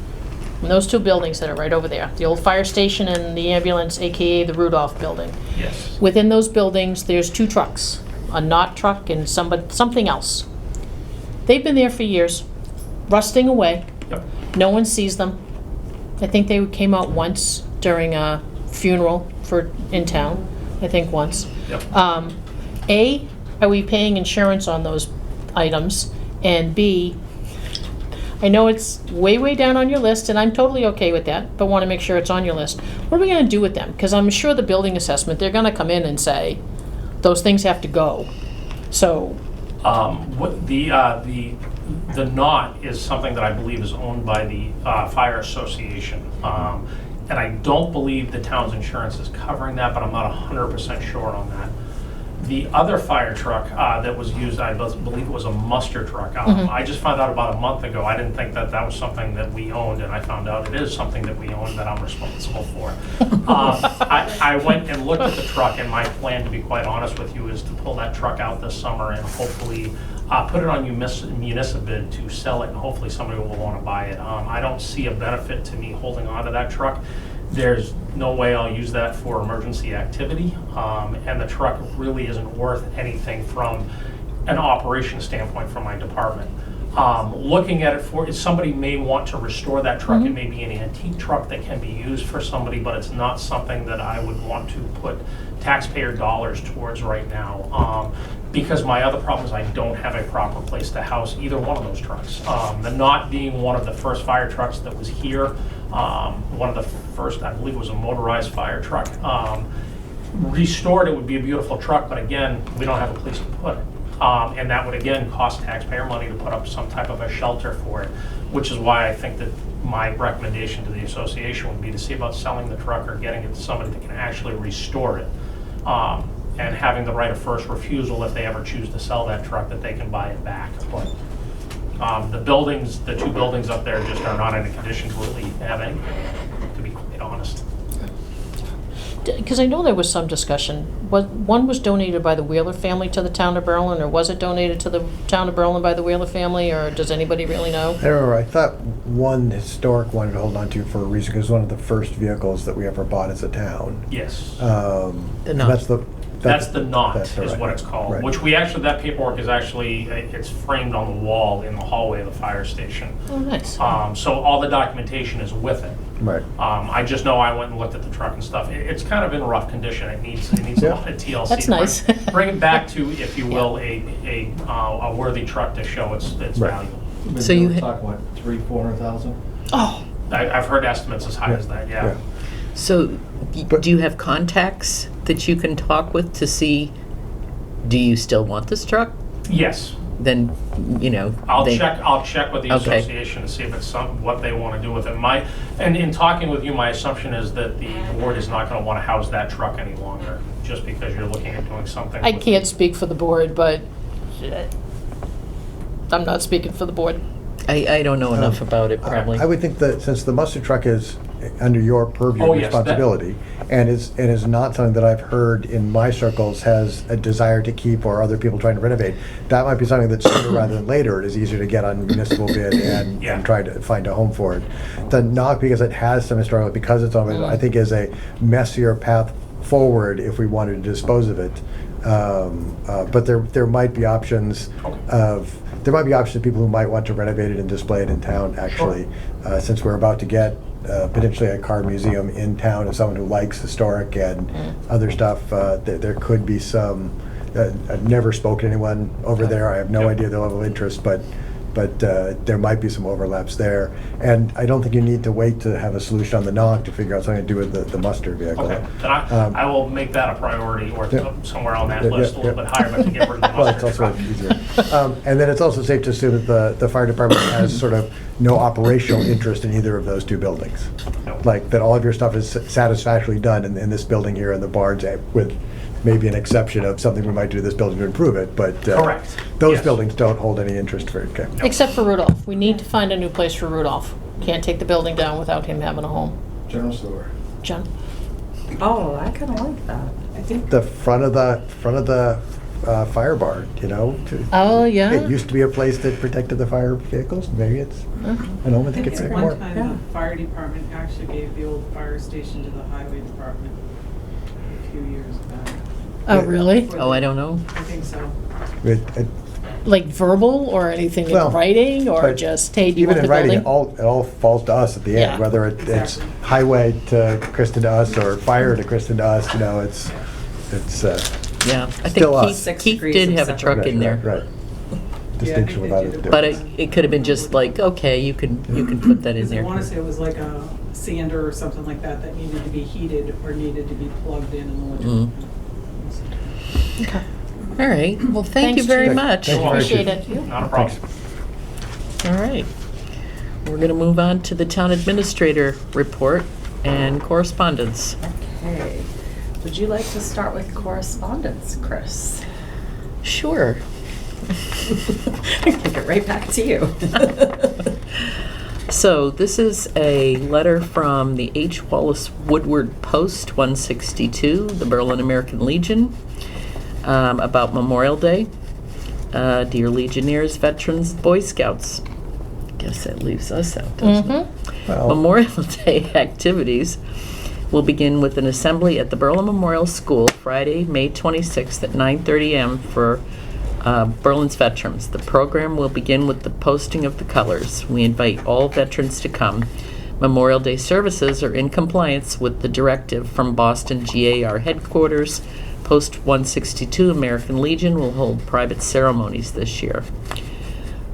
And those 2 buildings that are right over there, the old fire station and the ambulance, AKA the Rudolph building. Yes. Within those buildings, there's 2 trucks, a knot truck and something else. They've been there for years, rusting away. Yep. No one sees them. I think they came out once during a funeral in town, I think once. Yep. A, are we paying insurance on those items? And B, I know it's way, way down on your list, and I'm totally okay with that, but want to make sure it's on your list. What are we going to do with them? Because I'm sure the building assessment, they're going to come in and say, those things have to go. So. What the knot is something that I believe is owned by the Fire Association. And I don't believe the town's insurance is covering that, but I'm not 100% sure on that. The other fire truck that was used, I believe it was a muster truck. I just found out about a month ago. I didn't think that that was something that we owned, and I found out it is something that we own that I'm responsible for. I went and looked at the truck, and my plan, to be quite honest with you, is to pull that truck out this summer and hopefully put it on municipal bid to sell it, and hopefully somebody will want to buy it. I don't see a benefit to me holding on to that truck. There's no way I'll use that for emergency activity, and the truck really isn't worth anything from an operation standpoint from my department. Looking at it for, somebody may want to restore that truck. It may be an antique truck that can be used for somebody, but it's not something that I would want to put taxpayer dollars towards right now. Because my other problem is I don't have a proper place to house either one of those trucks. The not being one of the first fire trucks that was here, one of the first, I believe it was a motorized fire truck. Restored, it would be a beautiful truck, but again, we don't have a place to put it. And that would again cost taxpayer money to put up some type of a shelter for it, which is why I think that my recommendation to the association would be to see about selling the truck or getting it to somebody that can actually restore it. And having the right of first refusal if they ever choose to sell that truck, that they can buy it back. But the buildings, the two buildings up there just are not in a condition to really have anything, to be quite honest. Because I know there was some discussion. One was donated by the Wheeler family to the town of Berlin, or was it donated to the town of Berlin by the Wheeler family, or does anybody really know? I don't remember. I thought one historic wanted to hold on to for a reason, because it was one of the first vehicles that we ever bought as a town. Yes. The Knott. That's the Knott, that's is right. what it's called, Right. which we actually, that paperwork is actually, it's framed on the wall in the hallway of the fire station. Oh, nice. So all the documentation is with it. Right. I just know I went and looked at the truck and stuff. It's kind of in rough condition. It needs Yeah. a lot of TLC. That's to nice. Bring it back to, if you will, a worthy truck to show its Right. value. So you We're talking, what, 300,000-400,000? Oh, I've heard estimates as high as that, yeah. So, But- do you have contacts that you can talk with to see, do you still want this truck? Yes. Then, you know. I'll they- check with the Okay. association to see if it's what they want to do with it. And in talking with you, my assumption is that the board is not going to want to house that truck any longer, just because you're looking at doing something. I with can't it. speak for the board, but I'm not speaking for the board. I don't know enough about it, probably. I would think that since the mustard truck is under your purview Oh, and yes, that- responsibility, and is not something that I've heard in my circles has a desire to keep, or other people trying to renovate, that might be something that sooner rather than later, it is easier to get on municipal bid and Yeah. try to find a home for it. The Knock, because it has some historical, because it's on, I think is a messier path forward if we wanted to dispose of it. But there might be options of, there might be options of people who might want to renovate it and display it in town, actually, since we're about to get potentially a car museum in town, as someone who likes historic and other stuff, there could be some, I've never spoken to anyone over there, I have no idea the level of interest, but there might be some overlaps there. And I don't think you need to wait to have a solution on the Knock to figure out something to do with the muster vehicle. Okay, then I will make that a priority, or Yeah. somewhere on that Yeah, list, a yeah, little yeah. bit higher, but to get rid of the Well, it's mustard also truck. easier. And then it's also safe to assume that the fire department has sort of no operational interest in either of those two buildings. No. Like, that all of your stuff is satisfactorily done in this building here in the barns, with maybe an exception of something we might do to this building to improve it, but Correct. those Yes. buildings don't hold any interest for it. Okay. Except for Rudolph. We need to find a new place for Rudolph. Can't take the building down without him having a home. General sewer. John? Oh, I kind of like that. I think The front of the fire barn, you know? Oh, yeah? It used to be a place that protected the fire vehicles. Maybe it's an home. I think it's at anymore. one time, the fire department actually gave the old fire station to the highway department a few years back. Oh, really? Oh, I don't know. I think so. It- Like verbal or anything Well, in writing, or but just, hey, do you even want in the writing, building? it all falls to us at the end, Yeah. whether it's Exactly. highway to Kristen to us or fire to Kristen to us. You know, it's Yeah, I Still think us. 6 Keith degrees did of have a truck right, in there. Right. Distinction they without did a it. difference. But it could have been just like, okay, you can put that in Because I there. want to say it was like a sander or something like that that needed to be heated or needed to be plugged in the winter. Okay. All right, well, thank you Thanks, very Chief. much. Thank you very Appreciate much. it. Not a problem. All right. We're going to move on to the town administrator report and correspondence. Okay. Would you like to start with correspondence, Chris? Sure. Kick it right back to you. So this is a letter from the H. Wallace Woodward Post 162, the Berlin American Legion, about Memorial Day. Dear Legionnaires, veterans, Boy Scouts. Guess that leaves us out, doesn't it? Well, Memorial Day activities will begin with an assembly at the Berlin Memorial School Friday, May 26th at 9:30 a.m. for Berlin's veterans. The program will begin with the posting of the colors. We invite all veterans to come. Memorial Day services are in compliance with the directive from Boston GAR headquarters. Post 162 American Legion will hold private ceremonies this year.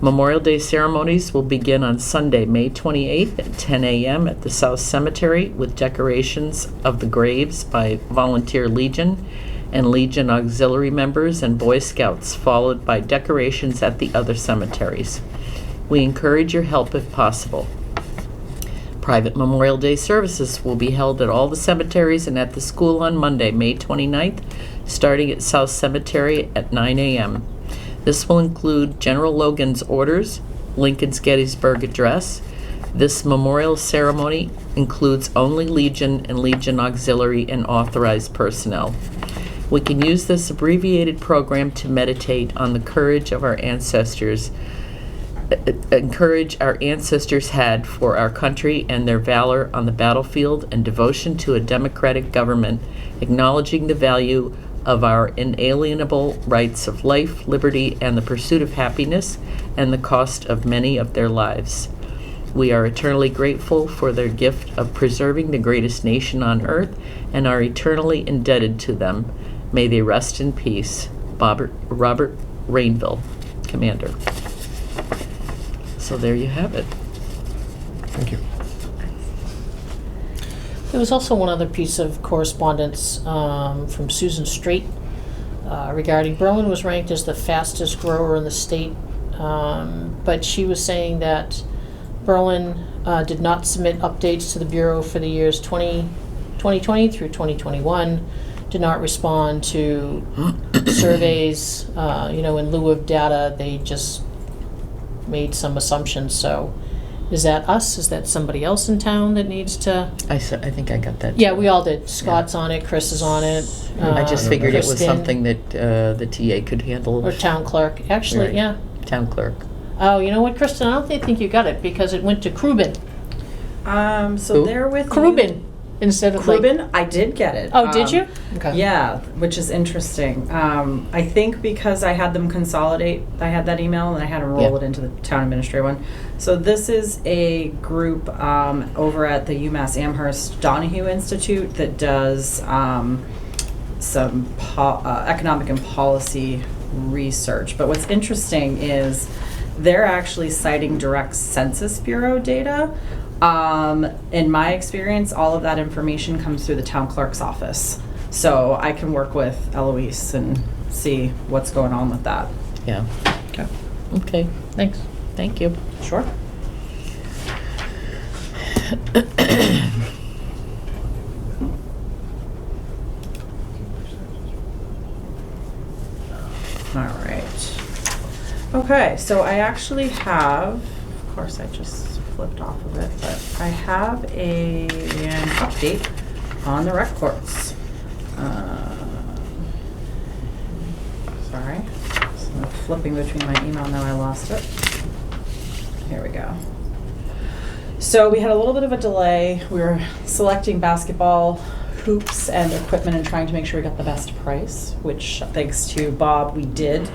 Memorial Day ceremonies will begin on Sunday, May 28th at 10 a.m. at the South Cemetery with decorations of the graves by Volunteer Legion and Legion Auxiliary members and Boy Scouts, followed by decorations at the other cemeteries. We encourage your help if possible. Private Memorial Day services will be held at all the cemeteries and at the school on Monday, May 29th, starting at South Cemetery at 9 a.m. This will include General Logan's orders, Lincoln's Gettysburg Address. This memorial ceremony includes only Legion and Legion Auxiliary and authorized personnel. We can use this abbreviated program to meditate on the courage of our ancestors, encourage our ancestors had for our country and their valor on the battlefield and devotion to a democratic government, acknowledging the value of our inalienable rights of life, liberty, and the pursuit of happiness, and the cost of many of their lives. We are eternally grateful for their gift of preserving the greatest nation on earth and are eternally indebted to them. May they rest in peace. Robert Rainville, Commander. So there you have it. thank you. There was also one other piece of correspondence from Susan Straight regarding Berlin was ranked as the fastest grower in the state, but she was saying that Berlin did not submit updates to the Bureau for the years 2020 through 2021, did not respond to surveys, in lieu of data. They just made some assumptions. So is that us? Is that somebody else in town that needs to? I think I got that. Yeah, too. we all did. Scott's on it, Chris is on it. I just figured it was Kristen, something that the TA could handle. Or town clerk. Actually, Right. yeah. Town clerk. Oh, you know what, Kristen? I don't think you got it because it went to Krubin. So Who? they're with Krubin instead of like. Krubin, I did get it. Oh, did you? Okay. Yeah, which is interesting. I think because I had them consolidate, I had that email and I had them roll Yeah. it into the town administrator one. So this is a group over at the UMass Amherst Donahue Institute that does some economic and policy research. But what's interesting is they're actually citing direct Census Bureau data. In my experience, all of that information comes through the town clerk's office. So I can work with Eloise and see what's going on with that. Yeah. Okay. Okay. Thanks. Thank you. Sure. All right. Okay, so I actually have, of course I just flipped off of it, but I have an update on the rec courts. Sorry, so I'm flipping between my email, now I lost it. Here we go. So we had a little bit of a delay. We were selecting basketball hoops and equipment and trying to make sure we got the best price, which thanks to Bob, we did.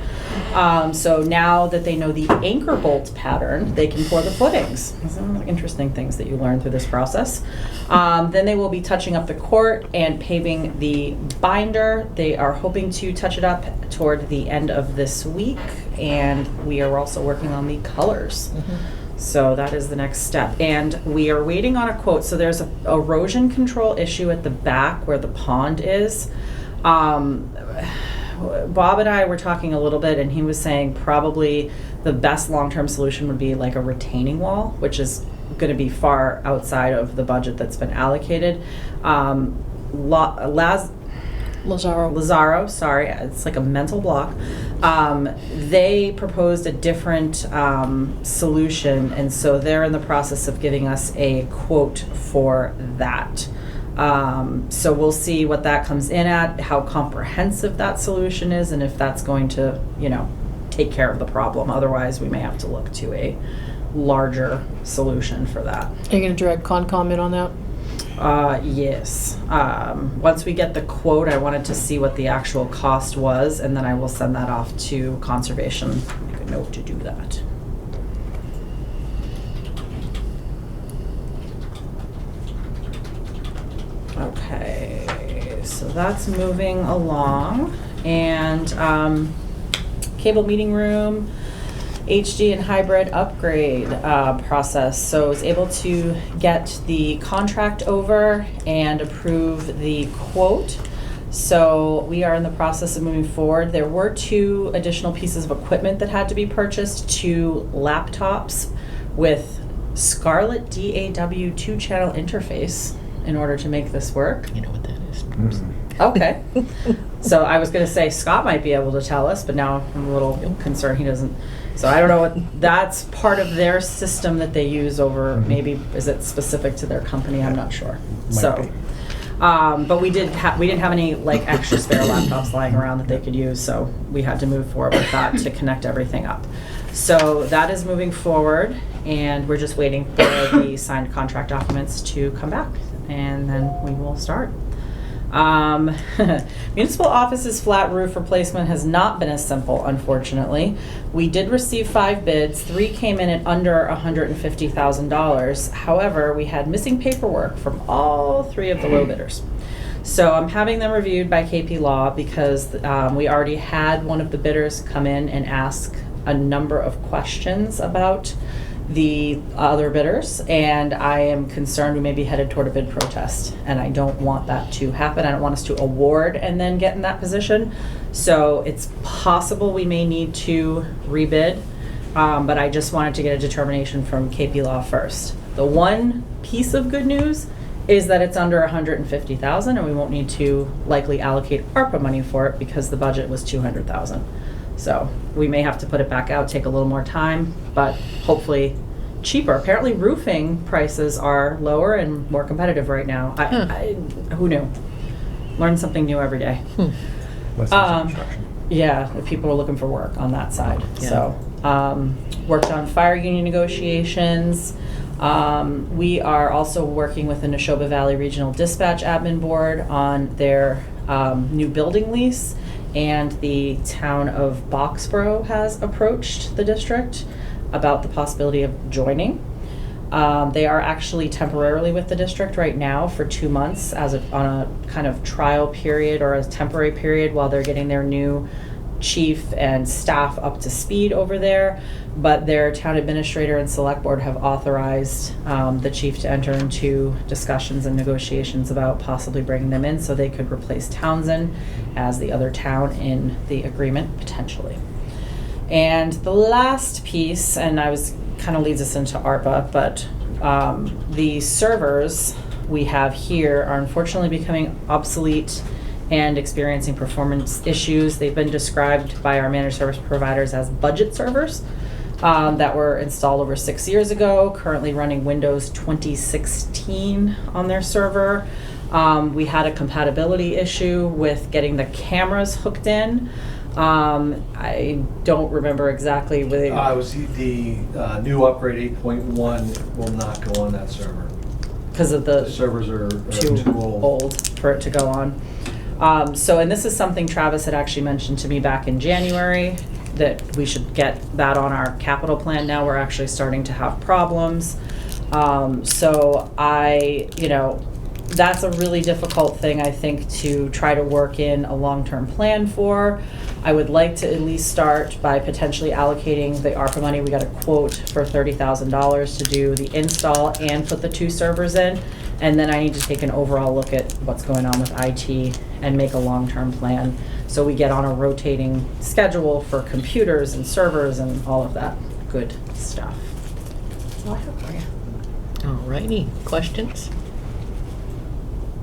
So now that they know the anchor bolt pattern, they can pour the footings. Some interesting things that you learn through this process. Then they will be touching up the court and paving the binder. They are hoping to touch it up toward the end of this week, and we are also working on the colors. So that is the next step. And we are waiting on a quote. So there's a erosion control issue at the back where the pond is. Bob and I were talking a little bit, and he was saying probably the best long-term solution would be like a retaining wall, which is going to be far outside of the budget that's been allocated. Lazaro. Sorry, it's like a mental block. They proposed a different solution, and so they're in the process of giving us a quote for that. So we'll see what that comes in at, how comprehensive that solution is, and if that's going to, take care of the problem. Otherwise, we may have to look to a larger solution for that. Are you going to drag Concom in on that? Yes. Once we get the quote, I wanted to see what the actual cost was, and then I will send that off to Conservation. Make a note to do that. Okay, so that's moving along. And cable meeting room, HD and hybrid upgrade process. So I was able to get the contract over and approve the quote. So we are in the process of moving forward. There were 2 additional pieces of equipment that had to be purchased, 2 laptops with Scarlett DAW 2-channel interface in order to make this work. You know what that is? Okay. So I was going to say Scott might be able to tell us, but now I'm a little concerned he doesn't. So I don't know what, that's part of their system that they use over, maybe, is it specific to their company? I'm not sure. Might be. But we didn't have any like extra spare laptops lying around that they could use, so we had to move forward with that to connect everything up. So that is moving forward, and we're just waiting for the signed contract documents to come back, and then we will start. Municipal offices flat roof replacement has not been as simple, unfortunately. We did receive 5 bids. 3 came in at under $150,000. However, we had missing paperwork from all 3 of the low bidders. So I'm having them reviewed by KP Law because we already had one of the bidders come in and ask a number of questions about the other bidders, and I am concerned we may be headed toward a bid protest, and I don't want that to happen. I don't want us to award and then get in that position. So it's possible we may need to rebid, but I just wanted to get a determination from KP Law first. The one piece of good news is that it's under $150,000, and we won't need to likely allocate ARPA money for it because the budget was $200,000. So we may have to put it back out, take a little more time, but hopefully cheaper. Apparently roofing prices are lower and more competitive right now. Who knew? Learn something new every day. Less construction. Yeah, the people are looking for work on that side. Yeah. So worked on fire union negotiations. We are also working with the Neshoba Valley Regional Dispatch Admin Board on their new building lease. And the town of Boxborough has approached the district about the possibility of joining. They are actually temporarily with the district right now for 2 months on a kind of trial period or a temporary period while they're getting their new chief and staff up to speed over there. But their town administrator and select board have authorized the chief to enter into discussions and negotiations about possibly bringing them in so they could replace Townsend as the other town in the agreement potentially. And the last piece, and kind of leads us into ARPA, but the servers we have here are unfortunately becoming obsolete and experiencing performance issues. They've been described by our managed service providers as budget servers that were installed over 6 years ago, currently running Windows 2016 on their server. We had a compatibility issue with getting the cameras hooked in. I don't remember exactly whether I was the new upgrade 8.1 will not go on that server. because of The the servers are too too old. old for it to go on. And this is something Travis had actually mentioned to me back in January, that we should get that on our capital plan. Now we're actually starting to have problems. That's a really difficult thing, I think, to try to work in a long-term plan for. I would like to at least start by potentially allocating the ARPA money. We got a quote for $30,000 to do the install and put the 2 servers in. And then I need to take an overall look at what's going on with IT and make a long-term plan. So we get on a rotating schedule for computers and servers and all of that good stuff. That's all I have for you. All righty, questions?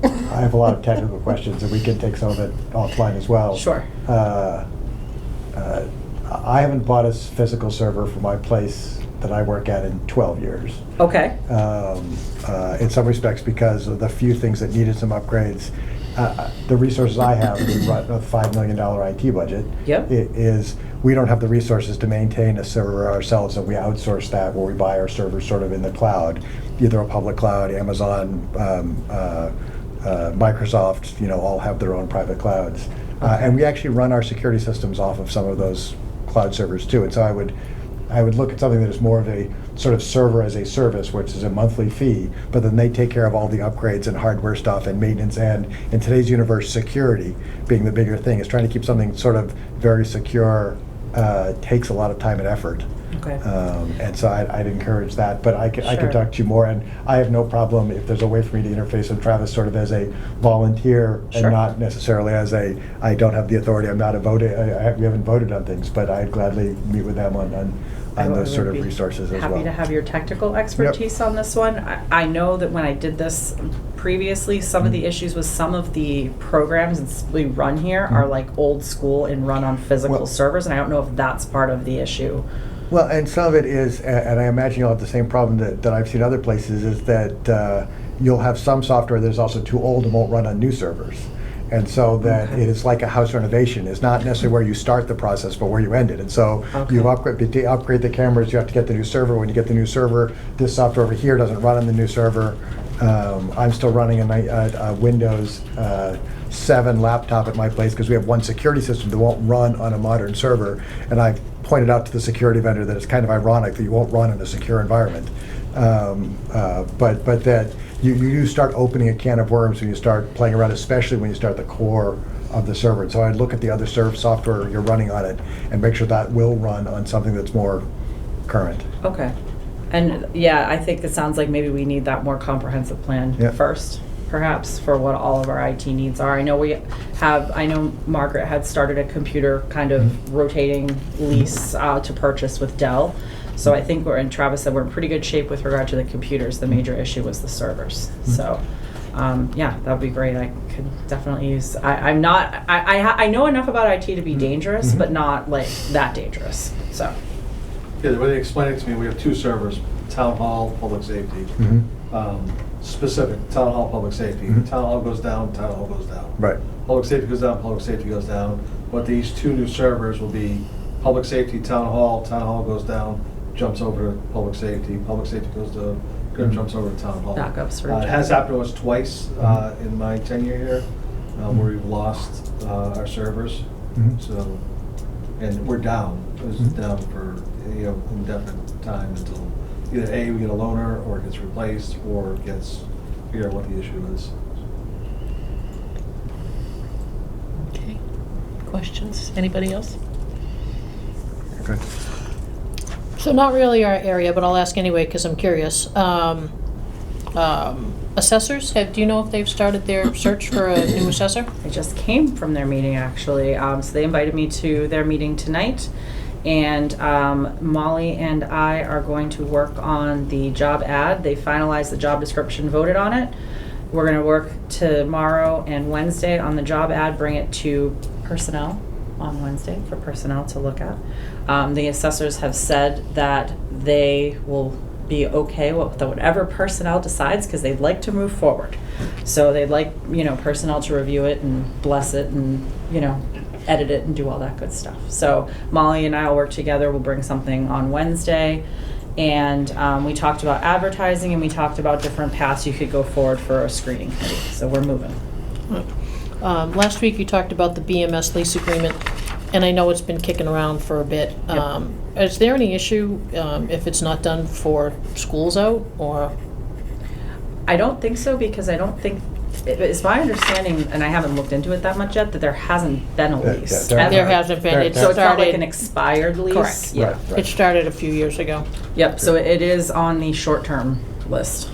I have a lot of technical questions, and we can take some of it offline as well. Sure. I haven't bought a physical server for my place that I work at in 12 years. Okay. In some respects, because of the few things that needed some upgrades. The resources I have, we run a $5 million IT budget. Yep. Is we don't have the resources to maintain a server ourselves, and we outsource that where we buy our servers sort of in the cloud, either a public cloud, Amazon, Microsoft, all have their own private clouds. And we actually run our security systems off of some of those cloud servers too. And so I would look at something that is more of a sort of server as a service, which is a monthly fee, but then they take care of all the upgrades and hardware stuff and maintenance, and in today's universe, security being the bigger thing. Is trying to keep something sort of very secure takes a lot of time and effort. Okay. And so I'd encourage that, but I Sure. could talk to you more, and I have no problem if there's a way for me to interface with Travis sort of as a volunteer Sure. and not necessarily as I don't have the authority, I'm not a voter, we haven't voted on things, but I'd gladly meet with them on those sort of resources as well. Happy to have your technical expertise on this one. I know that when I did this previously, some of the issues with some of the programs we run here are like old school and run on physical Well- servers, and I don't know if that's part of the issue. Well, and some of it is, and I imagine you'll have the same problem that I've seen other places, is that you'll have some software that is also too old and won't run on new servers. And so that it is like a house renovation. It's not necessarily where you start the process, but where you end it. And so you to upgrade the cameras, you have to get the new server. When you get the new server, this software over here doesn't run on the new server. I'm still running a Windows 7 laptop at my place because we have one security system that won't run on a modern server. And I've pointed out to the security vendor that it's kind of ironic that you won't run in a secure environment. But that you do start opening a can of worms when you start playing around, especially when you start the core of the server. And so I'd look at the other software you're running on it and make sure that will run on something that's more current. Okay. And yeah, I think it sounds like maybe we need that more comprehensive plan Yeah. first, perhaps, for what all of our IT needs are. I know Margaret had started a computer kind of rotating lease to purchase with Dell. So I think Travis said we're in pretty good shape with regard to the computers. The major issue was the servers. So yeah, that would be great. I could definitely use, I know enough about IT to be dangerous, but not like that dangerous, so. Yeah, the way they explained it to me, we have two servers, town hall, public safety. Specific, town hall, public safety. Town hall goes down, town hall goes down. Right. Public safety goes down, public safety goes down. But these two new servers will be public safety, town hall goes down, jumps over to public safety goes to, jumps over to town hall. Backups for It has happened to us twice in my tenure here, where we've lost our servers. So, and we're down. It was down for indefinite time until either A, we get a loaner, or it gets replaced, or it gets figure out what the issue is. Okay. Questions? Anybody else? Okay. So not really our area, but I'll ask anyway because I'm curious. Assessors, do you know if they've started their search for a new assessor? I just came from their meeting, actually. So they invited me to their meeting tonight. And Molly and I are going to work on the job ad. They finalized the job description, voted on it. We're going to work tomorrow and Wednesday on the job ad, bring it to personnel on Wednesday for personnel to look at. The assessors have said that they will be okay with whatever personnel decides because they'd like to move forward. So they'd like, personnel to review it and bless it and, edit it and do all that good stuff. So Molly and I will work together. We'll bring something on Wednesday. And we talked about advertising and we talked about different paths you could go forward for a screening committee. So we're moving. Last week you talked about the BMS lease agreement, and I know it's been kicking around for a bit. Is there any issue if it's not done for school's out, or? I don't think so, because I don't think, it's my understanding, and I haven't looked into it that much yet, that there hasn't been a lease. There ever. There hasn't been. It So it's not like started- an expired lease? Correct. Yeah. Right. It started a few years ago. Yep, so it is on the short-term list.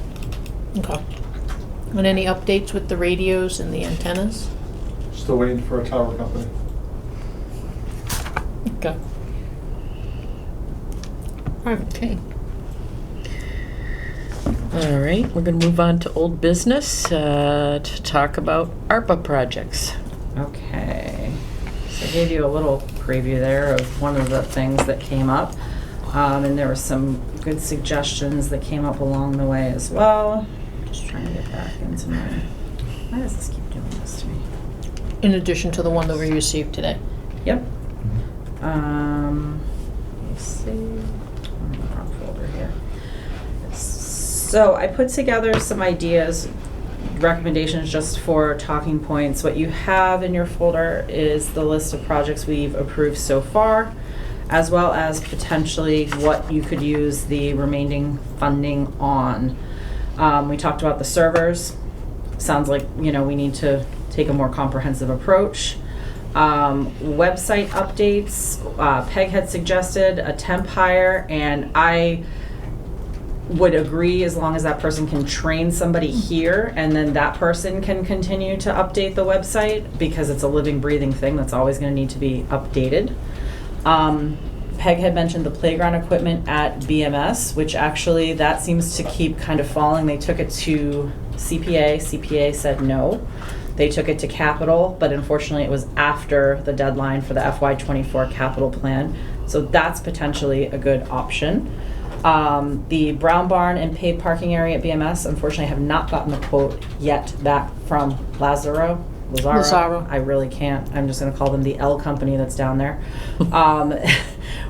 Okay. And any updates with the radios and the antennas? Still waiting for a tower company. Okay. All right. Okay. All right, we're going to move on to old business to talk about ARPA projects. Okay, so I gave you a little preview there of one of the things that came up. And there were some good suggestions that came up along the way as well. Just trying to get back into my, why does this keep doing this to me? In addition to the one that we received today. Yep. Let's see. I'm in the wrong folder here. So I put together some ideas, recommendations just for talking points. What you have in your folder is the list of projects we've approved so far, as well as potentially what you could use the remaining funding on. We talked about the servers. Sounds like, you know, we need to take a more comprehensive approach. Website updates, Peg had suggested a temp hire, and I would agree as long as that person can train somebody here and then that person can continue to update the website, because it's a living, breathing thing that's always going to need to be updated. Peg had mentioned the playground equipment at BMS, which actually that seems to keep kind of falling. They took it to CPA. CPA said no. They took it to capital, but unfortunately it was after the deadline for the FY24 capital plan. So that's potentially a good option. The Brown Barn and paid parking area at BMS, unfortunately I have not gotten the quote yet back from Lazaro. I really can't. I'm just going to call them the L company that's down there.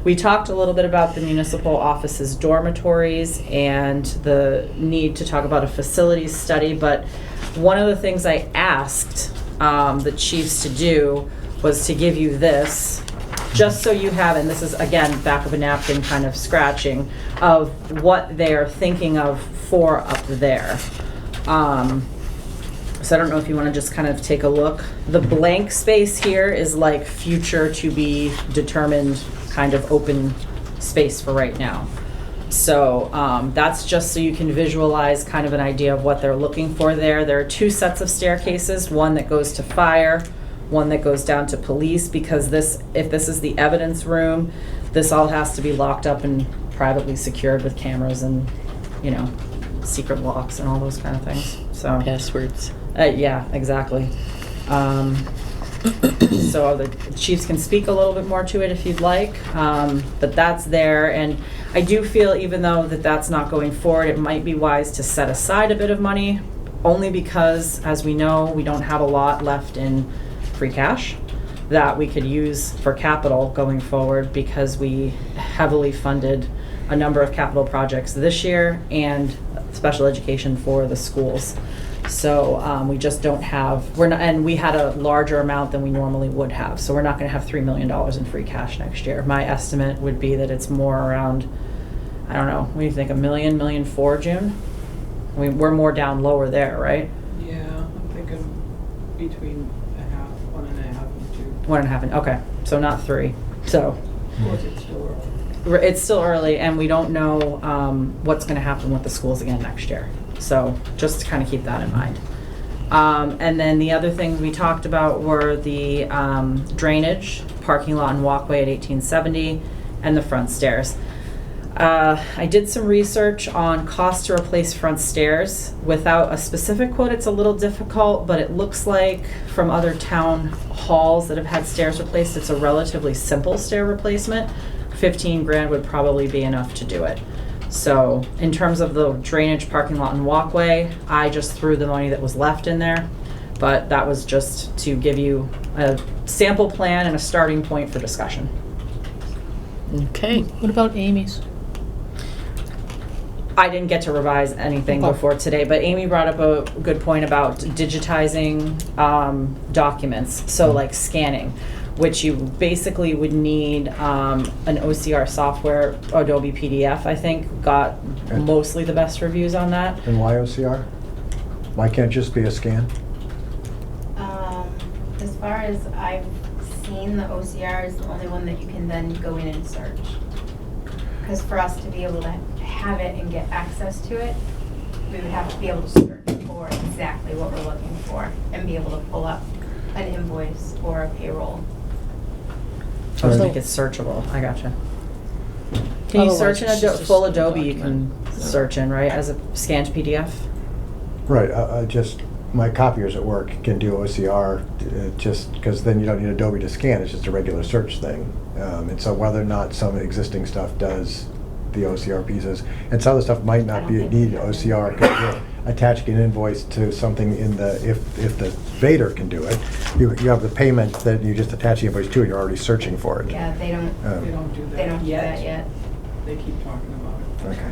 We talked a little bit about the municipal offices dormitories and the need to talk about a facilities study, but one of the things I asked the chiefs to do was to give you this, just so you have, and this is again back of a napkin kind of scratching of what they're thinking of for up there. So I don't know if you want to just kind of take a look. The blank space here is like future to be determined kind of open space for right now. So that's just so you can visualize kind of an idea of what they're looking for there. There are two sets of staircases, one that goes to fire, one that goes down to police, because this, if this is the evidence room, this all has to be locked up and privately secured with cameras and, you know, secret locks and all those kind of things. So Passwords. yeah, exactly. So the chiefs can speak a little bit more to it if you'd like, but that's there. And I do feel, even though that's not going forward, it might be wise to set aside a bit of money, only because, as we know, we don't have a lot left in free cash that we could use for capital going forward, because we heavily funded a number of capital projects this year and special education for the schools. So we just don't have, and we had a larger amount than we normally would have. So we're not going to have $3 million in free cash next year. My estimate would be that it's more around, I don't know, what do you think, $1 million, $1.4 million, June? We're more down lower there, right? Yeah, I'm thinking between a half, 1.5 and 2. 1.5, okay, so not 3. So Of course, it's still early. it's still early, and we don't know what's going to happen with the schools again next year. So just to kind of keep that in mind. And then the other things we talked about were the drainage, parking lot and walkway at 1870, and the front stairs. I did some research on cost to replace front stairs. Without a specific quote, it's a little difficult, but it looks like from other town halls that have had stairs replaced, it's a relatively simple stair replacement. 15 grand would probably be enough to do it. So in terms of the drainage, parking lot and walkway, I just threw the money that was left in there, but that was just to give you a sample plan and a starting point for discussion. Okay. What about Amy's? I didn't get to revise anything Okay. before today, but Amy brought up a good point about digitizing documents, so like scanning, which you basically would need an OCR software, Adobe PDF, I think, got Okay. mostly the best reviews on that. And why OCR? Why can't it just be a scan? As far as I've seen, the OCR is the only one that you can then go in and search. Because for us to be able to have it and get access to it, we would have to be able to search for exactly what we're looking for and be able to pull up an invoice or a payroll. To make it searchable, I gotcha. Can you Otherwise, search in it's just a full Google Adobe, you can document. search in, right, as a scanned PDF? Right, I just, my copiers at work can do OCR, just because then you don't need Adobe to scan, it's just a regular search thing. And so whether or not some existing stuff does the OCR pieces, and some of the stuff might not be need OCR, because you're attaching an invoice to something in the, if the Vader can do it, you have the payment that you just attach the invoice to, and you're already searching for it. Yeah, they don't, They don't do that they don't do that yet. yet. They keep talking about it. Okay.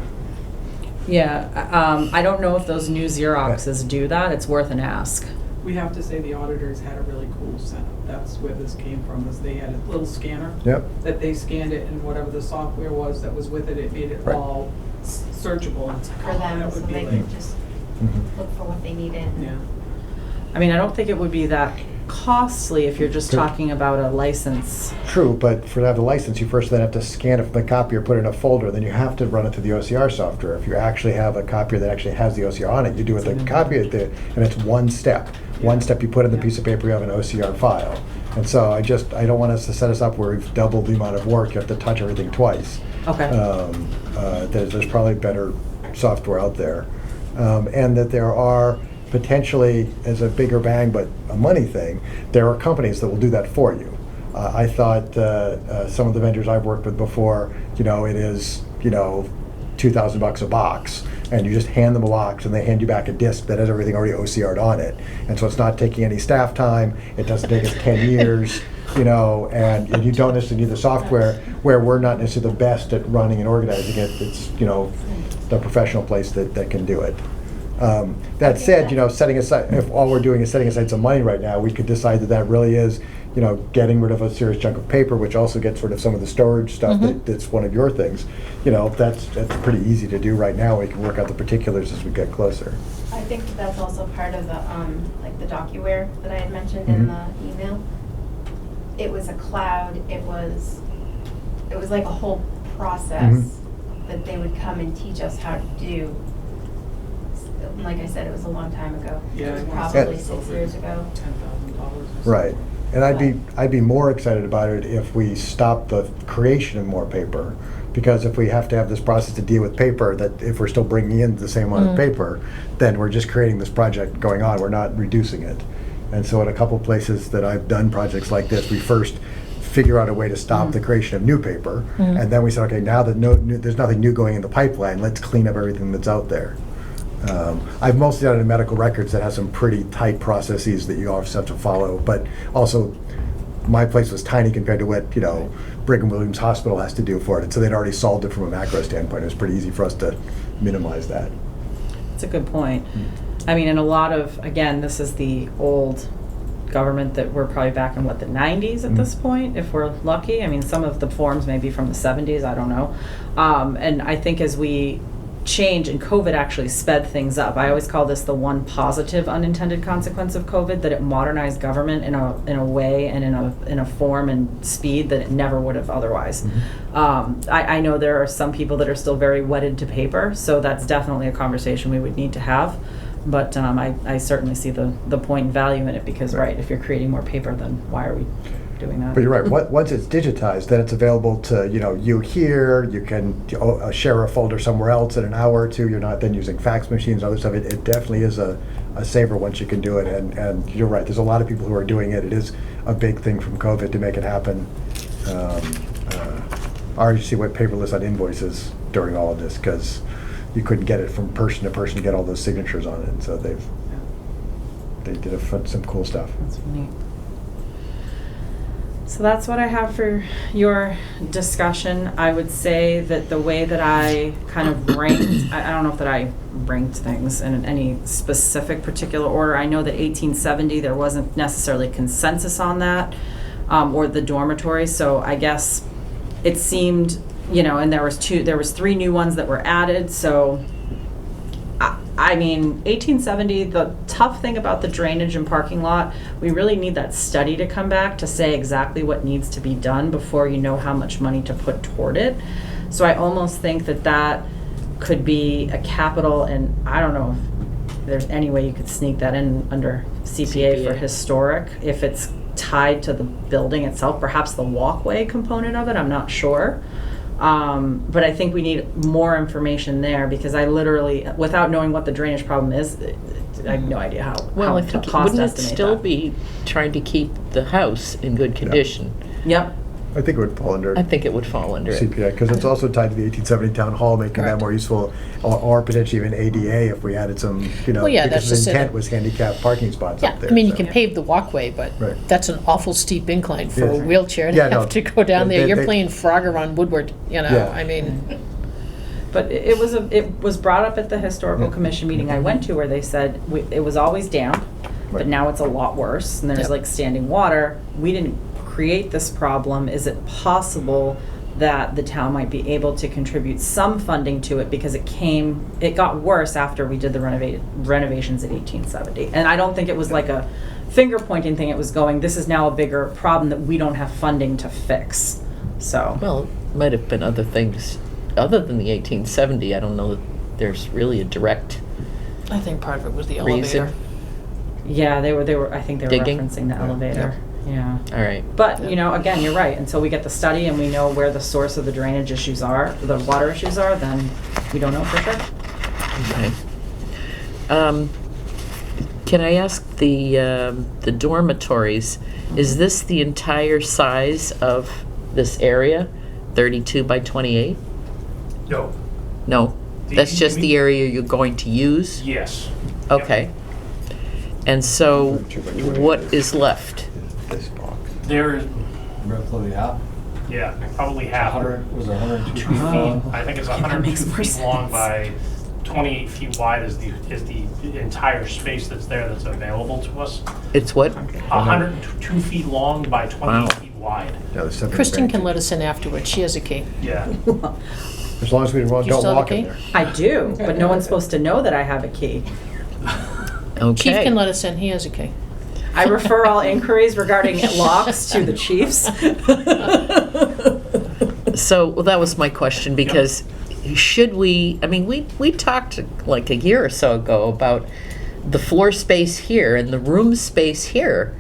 Yeah, I don't know if those new Xeroxes do that, it's worth an ask. We have to say the auditors had a really cool setup. That's where this came from, is they had a little scanner. Yep. That they scanned it, and whatever the software was that was with it, it made it Right. all searchable. It's For them, that so would be they like- could just Mhm. look for what they needed. Yeah. I mean, I don't think it would be that costly if you're just Good. talking about a license. True, but for to have the license, you first then have to scan it from the copier, put it in a folder, then you have to run it through the OCR software. If you actually have a copier that actually has the OCR on it, you do it the copier, and it's one step. One step you put in the piece of paper, you have an OCR file. And so I don't want us to set us up where we've doubled the amount of work, you have to touch everything twice. Okay. There's probably better software out there. And that there are potentially, as a bigger bang but a money thing, there are companies that will do that for you. I thought some of the vendors I've worked with before, it is, $2,000 a box, and you just hand them a box and they hand you back a disc that has everything already OCR'd on it. And so it's not taking any staff time, it doesn't take us 10 years, and you don't necessarily need the software, where we're not necessarily the best at running and organizing it. It's, the professional place that can do it. That said, setting aside, if all we're doing is setting aside some money right now, we could decide that really is, getting rid of a serious chunk of paper, which also gets rid of some of the storage stuff that's one of your things. That's pretty easy to do right now. We can work out the particulars as we get closer. I think that's also part of the, like the DocuWare that I had mentioned in the email. It was a cloud, it was like a whole process that they would come and teach us how to do. Like I said, it was a long time ago. Yeah, It was I probably want 6 years ago. $10,000. Right. And I'd be more excited about it if we stopped the creation of more paper, because if we have to have this process to deal with paper, that if we're still bringing in the same amount of paper, then we're just creating this project going on, we're not reducing it. And so in a couple places that I've done projects like this, we first figure out a way to stop the creation of new paper, and then we said, okay, now that there's nothing new going in the pipeline, let's clean up everything that's out there. I've mostly done it in medical records that has some pretty tight processes that you always have to follow, but also my place was tiny compared to what, Brigham Williams Hospital has to do for it. And so they'd already solved it from a macro standpoint. It was pretty easy for us to minimize that. That's a good point. I mean, and a lot of, again, this is the old government that we're probably back in, the 90s at this point, if we're lucky. I mean, some of the forms may be from the 70s, I don't know. And I think as we change, and COVID actually sped things up. I always call this the one positive unintended consequence of COVID, that it modernized government in a way and in a form and speed that it never would have otherwise. I know there are some people that are still very wedded to paper, so that's definitely a conversation we would need to have. But I certainly see the point and value in it, because if you're creating more paper, then why are we doing that? But you're right. Once it's digitized, then it's available to you here. You can share a folder somewhere else in an hour or two. You're not then using fax machines and other stuff. It definitely is a saver once you can do it. And you're right. There's a lot of people who are doing it. It is a big thing from COVID to make it happen. I already see what paperless on invoices during all of this, because you couldn't get it from person to person to get all those signatures on it. And so they did some cool stuff. That's neat. So that's what I have for your discussion. I would say that the way that I kind of ranked, I don't know if that I ranked things in any specific particular order. I know that 1870, there wasn't necessarily consensus on that, or the dormitory. So I guess it seemed, and there was 3 new ones that were added. So I mean, 1870, the tough thing about the drainage and parking lot, we really need that study to come back to say exactly what needs to be done before you know how much money to put toward it. So I almost think that could be a capital, and I don't know if there's any way you could sneak that in under CPA for historic, if it's tied to the building itself, perhaps the walkway component of it, I'm not sure. But I think we need more information there, because I literally, without knowing what the drainage problem is, I have no idea how Well, I to think, cost wouldn't it estimate still that. be trying to keep the house in good condition? Yep, I think it would fall under I think it would fall under it. CPI, because it's also tied to the 1870 town hall, making that Correct. more useful, or potentially even ADA if we added some, Well, yeah, that's because just the it. intent was handicap parking spots Yeah, up there. I mean, you so. can pave the walkway, but Right. that's an awful steep incline for a Yeah. wheelchair to Yeah, no, have to go down there. they- You're they- playing Frogger on Woodward, you know, Yeah. I mean, but it was brought up at the historical Yeah. commission meeting I went to, where they said it was always damp, but Right. now it's a lot worse, and there's Yep. like standing water. We didn't create this problem. Is it possible that the town might be able to contribute some funding to it, because it got worse after we did the renovations in 1870? And I don't think it was like a finger pointing thing. It was going, this is now a bigger problem that we don't have funding to fix. So, Well, it might have been other things, other than the 1870. I don't know that there's really a direct I think part of it was the reason. elevator. yeah, they were, I think they were Digging? referencing the elevator. Yeah. All right. But, you know, again, you're right. Until we get the study and we know where the source of the drainage issues are, the water issues are, then we don't know for sure. Okay. Can I ask the dormitories, is this the entire size of this area, 32 by 28? No. No, that's just the area you're going to use? Yes. Okay. And so what is left? This box. There is, Roughly half. yeah, probably half. 100, was it 102 2 feet? feet, I think it's Okay, that makes 102 more feet long sense. by 28 feet wide is the entire space that's there that's available to us. It's what? 102 feet long by 28 Wow. feet wide. Yeah, there's 70 Kristen can grandkids. let us in afterwards, she has a key. Yeah. As long as we don't you still have walk a in key? there. I do, but no one's supposed to know that I have a key. Okay. Chief can let us in, he has a key. I refer all inquiries regarding locks to the chiefs. So, well, that was my question, because should we, I mean, we talked like a year or so ago about the floor space here and the room space here,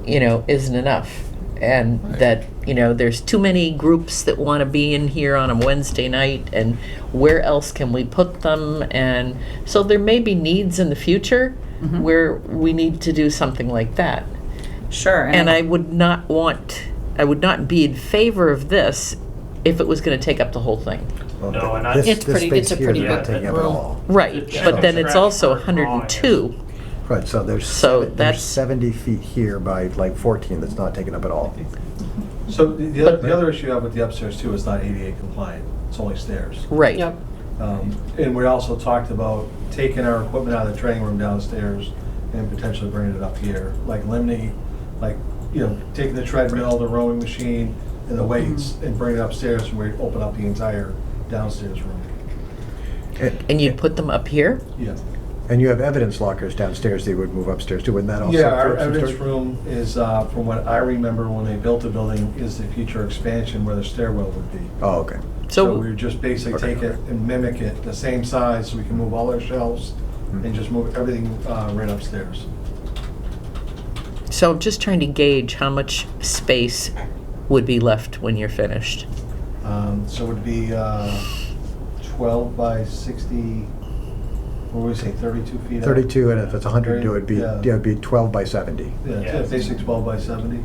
you know, isn't enough. And that, you know, there's too many groups that want to be in here on a Wednesday night, and where else can we put them? And so there may be needs in the future where we need to do something like that. Sure. And I would not be in favor of this if it was going to take up the whole thing. Well, No, and I- this- It's this pretty- space it's a here is pretty not big taking up at room. all. Right, The but then it's trash also for drawing 102. Right, so there's So there's that's- 70 feet here by like 14 that's not taken up at all. So the other issue you have with the upstairs too is not ADA compliant, it's only stairs. Right. Yep. And we also talked about taking our equipment out of the training room downstairs and potentially bringing it up here, like eliminating, like, you know, taking the treadmill, the rowing machine, and the weights, and bringing it upstairs, and we open up the entire downstairs room. And you'd put them up here? Yeah. And you have evidence lockers downstairs that you would move upstairs too, wouldn't that also? Yeah, our for some evidence storage? room is, from what I remember when they built the building, is the future expansion where the stairwell would be. Oh, okay. So So, we would just basically Okay, take it okay. and mimic it the same size, so we can move all our shelves Hmm. and just move everything right upstairs. so I'm just trying to gauge how much space would be left when you're finished. So it would be 12 by 60, what would we say, 32 feet? out? 32, and if it's 100, it would be, Yeah. yeah, it'd be 12 by 70. Yeah, Yeah. basically 12 by 70.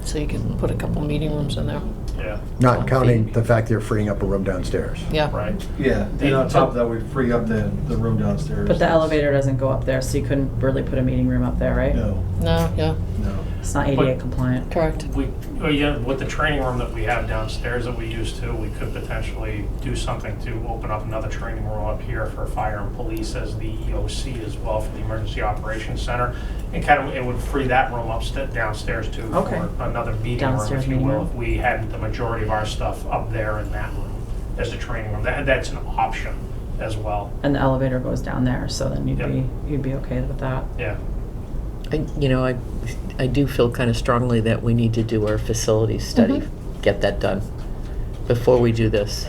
So you can put a couple meeting rooms in there. Yeah. Not 12 counting feet. the fact that you're freeing up a room downstairs. Yeah. Right. Yeah, and on top of that, we'd free up the room downstairs. But the elevator doesn't go up there, so you couldn't really put a meeting room up there, right? No, No, yeah, no. It's not ADA compliant. correct. Yeah, with the training room that we have downstairs that we use too, we could potentially do something to open up another training room up here for fire and police as the EOC as well for the Emergency Operations Center. And kind of, it would free that room downstairs too Okay. for another meeting room, Downstairs if you meeting will, room. if we had the majority of our stuff up there in that room as a training room. That's an option as well, And the elevator goes down there, so then Yep. you'd be okay with that. yeah. You know, I do feel kind of strongly that we need to do our facilities study, get that done before we do this.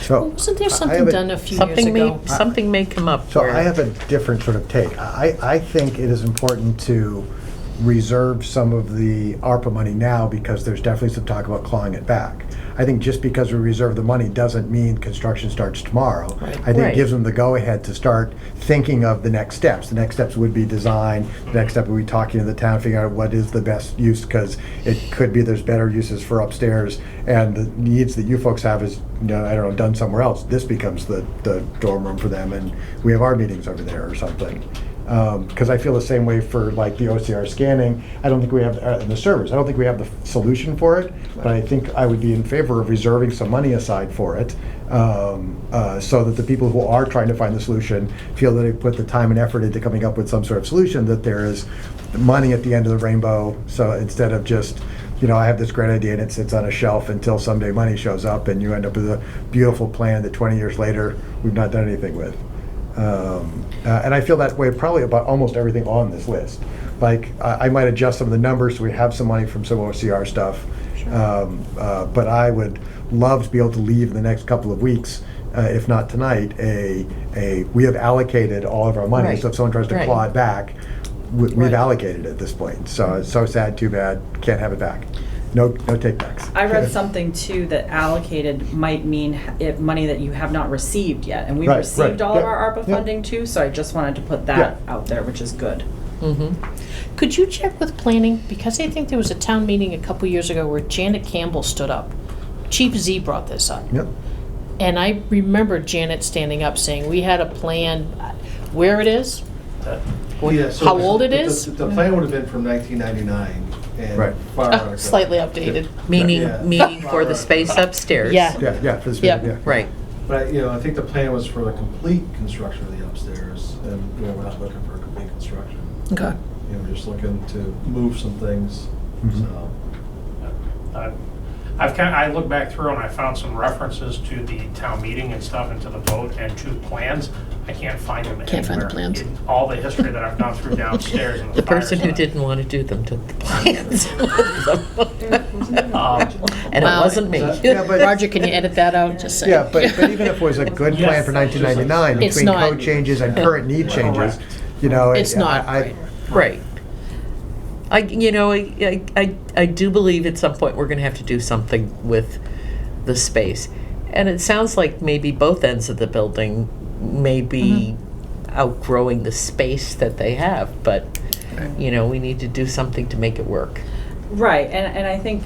So. Wasn't there I something have a- done a few years Something may, ago? something may come up So where. I have a different sort of take. I think it is important to reserve some of the ARPA money now because there's definitely some talk about clawing it back. I think just because we reserve the money doesn't mean construction starts tomorrow. Right. I think Right. it gives them the go-ahead to start thinking of the next steps. The next steps would be design. The next step would be talking to the town, figuring out what is the best use, because it could be there's better uses for upstairs, and the needs that you folks have is, I don't know, done somewhere else. This becomes the dorm room for them, and we have our meetings over there or something. Because I feel the same way for like the OCR scanning. I don't think we have, and the servers, I don't think we have the solution for it, but I think I would be in favor of reserving some money aside for it, so that the people who are trying to find the solution feel that they put the time and effort into coming up with some sort of solution, that there is money at the end of the rainbow. So instead of just, I have this great idea and it sits on a shelf until someday money shows up and you end up with a beautiful plan that 20 years later we've not done anything with. And I feel that way probably about almost everything on this list. Like, I might adjust some of the numbers so we have some money from some OCR stuff. But I would love to be able to leave in the next couple of weeks, if not tonight, we have allocated all of our money. Right. So if someone tries to Right. claw it back, we've Right. allocated it at this point. So it's so sad, too bad, can't have it back. No take-backs. I read something too that allocated might mean money that you have not received yet, and we've Right, received right, all of yeah, our ARPA yeah. funding too, so I just wanted to put that Yeah. out there, which is good. Could you check with planning? Because I think there was a town meeting a couple years ago where Janet Campbell stood up. Chief Z brought this up. Yep. And I remember Janet standing up saying, we had a plan, where it is, Yeah, so how old it the- is? The plan would have been from 1999 and Right. fire article. Slightly updated. Meaning, Yeah. meaning for the space upstairs. Yeah. Yeah, for this, Yep. yeah. Right. But, I think the plan was for the complete construction of the upstairs, and, we're not looking for complete construction. Okay. We're just looking to move some things, Mhm. so. I looked back through and I found some references to the town meeting and stuff, and to the vote, and to plans. I can't find them anywhere. Can't find the plans. In all the history that I've gone through downstairs in the The person who fireside. didn't want to do them took the plans. Um, And it Wow. wasn't me. Yeah, but- Roger, can you edit that out? Just say. Yeah, but even if it was a good plan for 1999, It's between not. code changes and current need changes, It's not, I- right. Right. I do believe at some point we're going to have to do something with the space. And it sounds like maybe both ends of the building may be outgrowing the space that they have, but, we need to do something to make it work. Right, and I think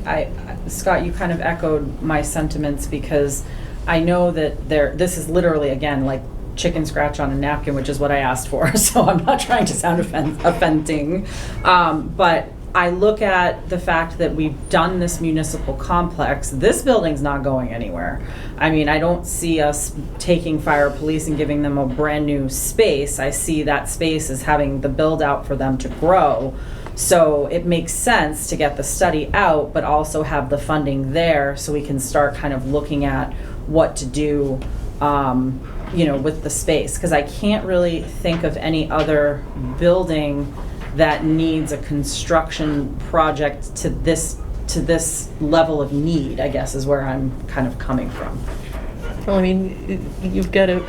Scott, you kind of echoed my sentiments, because I know that this is literally, again, like chicken scratch on a napkin, which is what I asked for, so I'm not trying to sound offending. But I look at the fact that we've done this municipal complex. This building's not going anywhere. I mean, I don't see us taking fire police and giving them a brand new space. I see that space as having the build out for them to grow. So it makes sense to get the study out, but also have the funding there so we can start kind of looking at what to do, with the space. Because I can't really think of any other building that needs a construction project to this level of need, I guess, is where I'm kind of coming from. Well, I mean, you've got a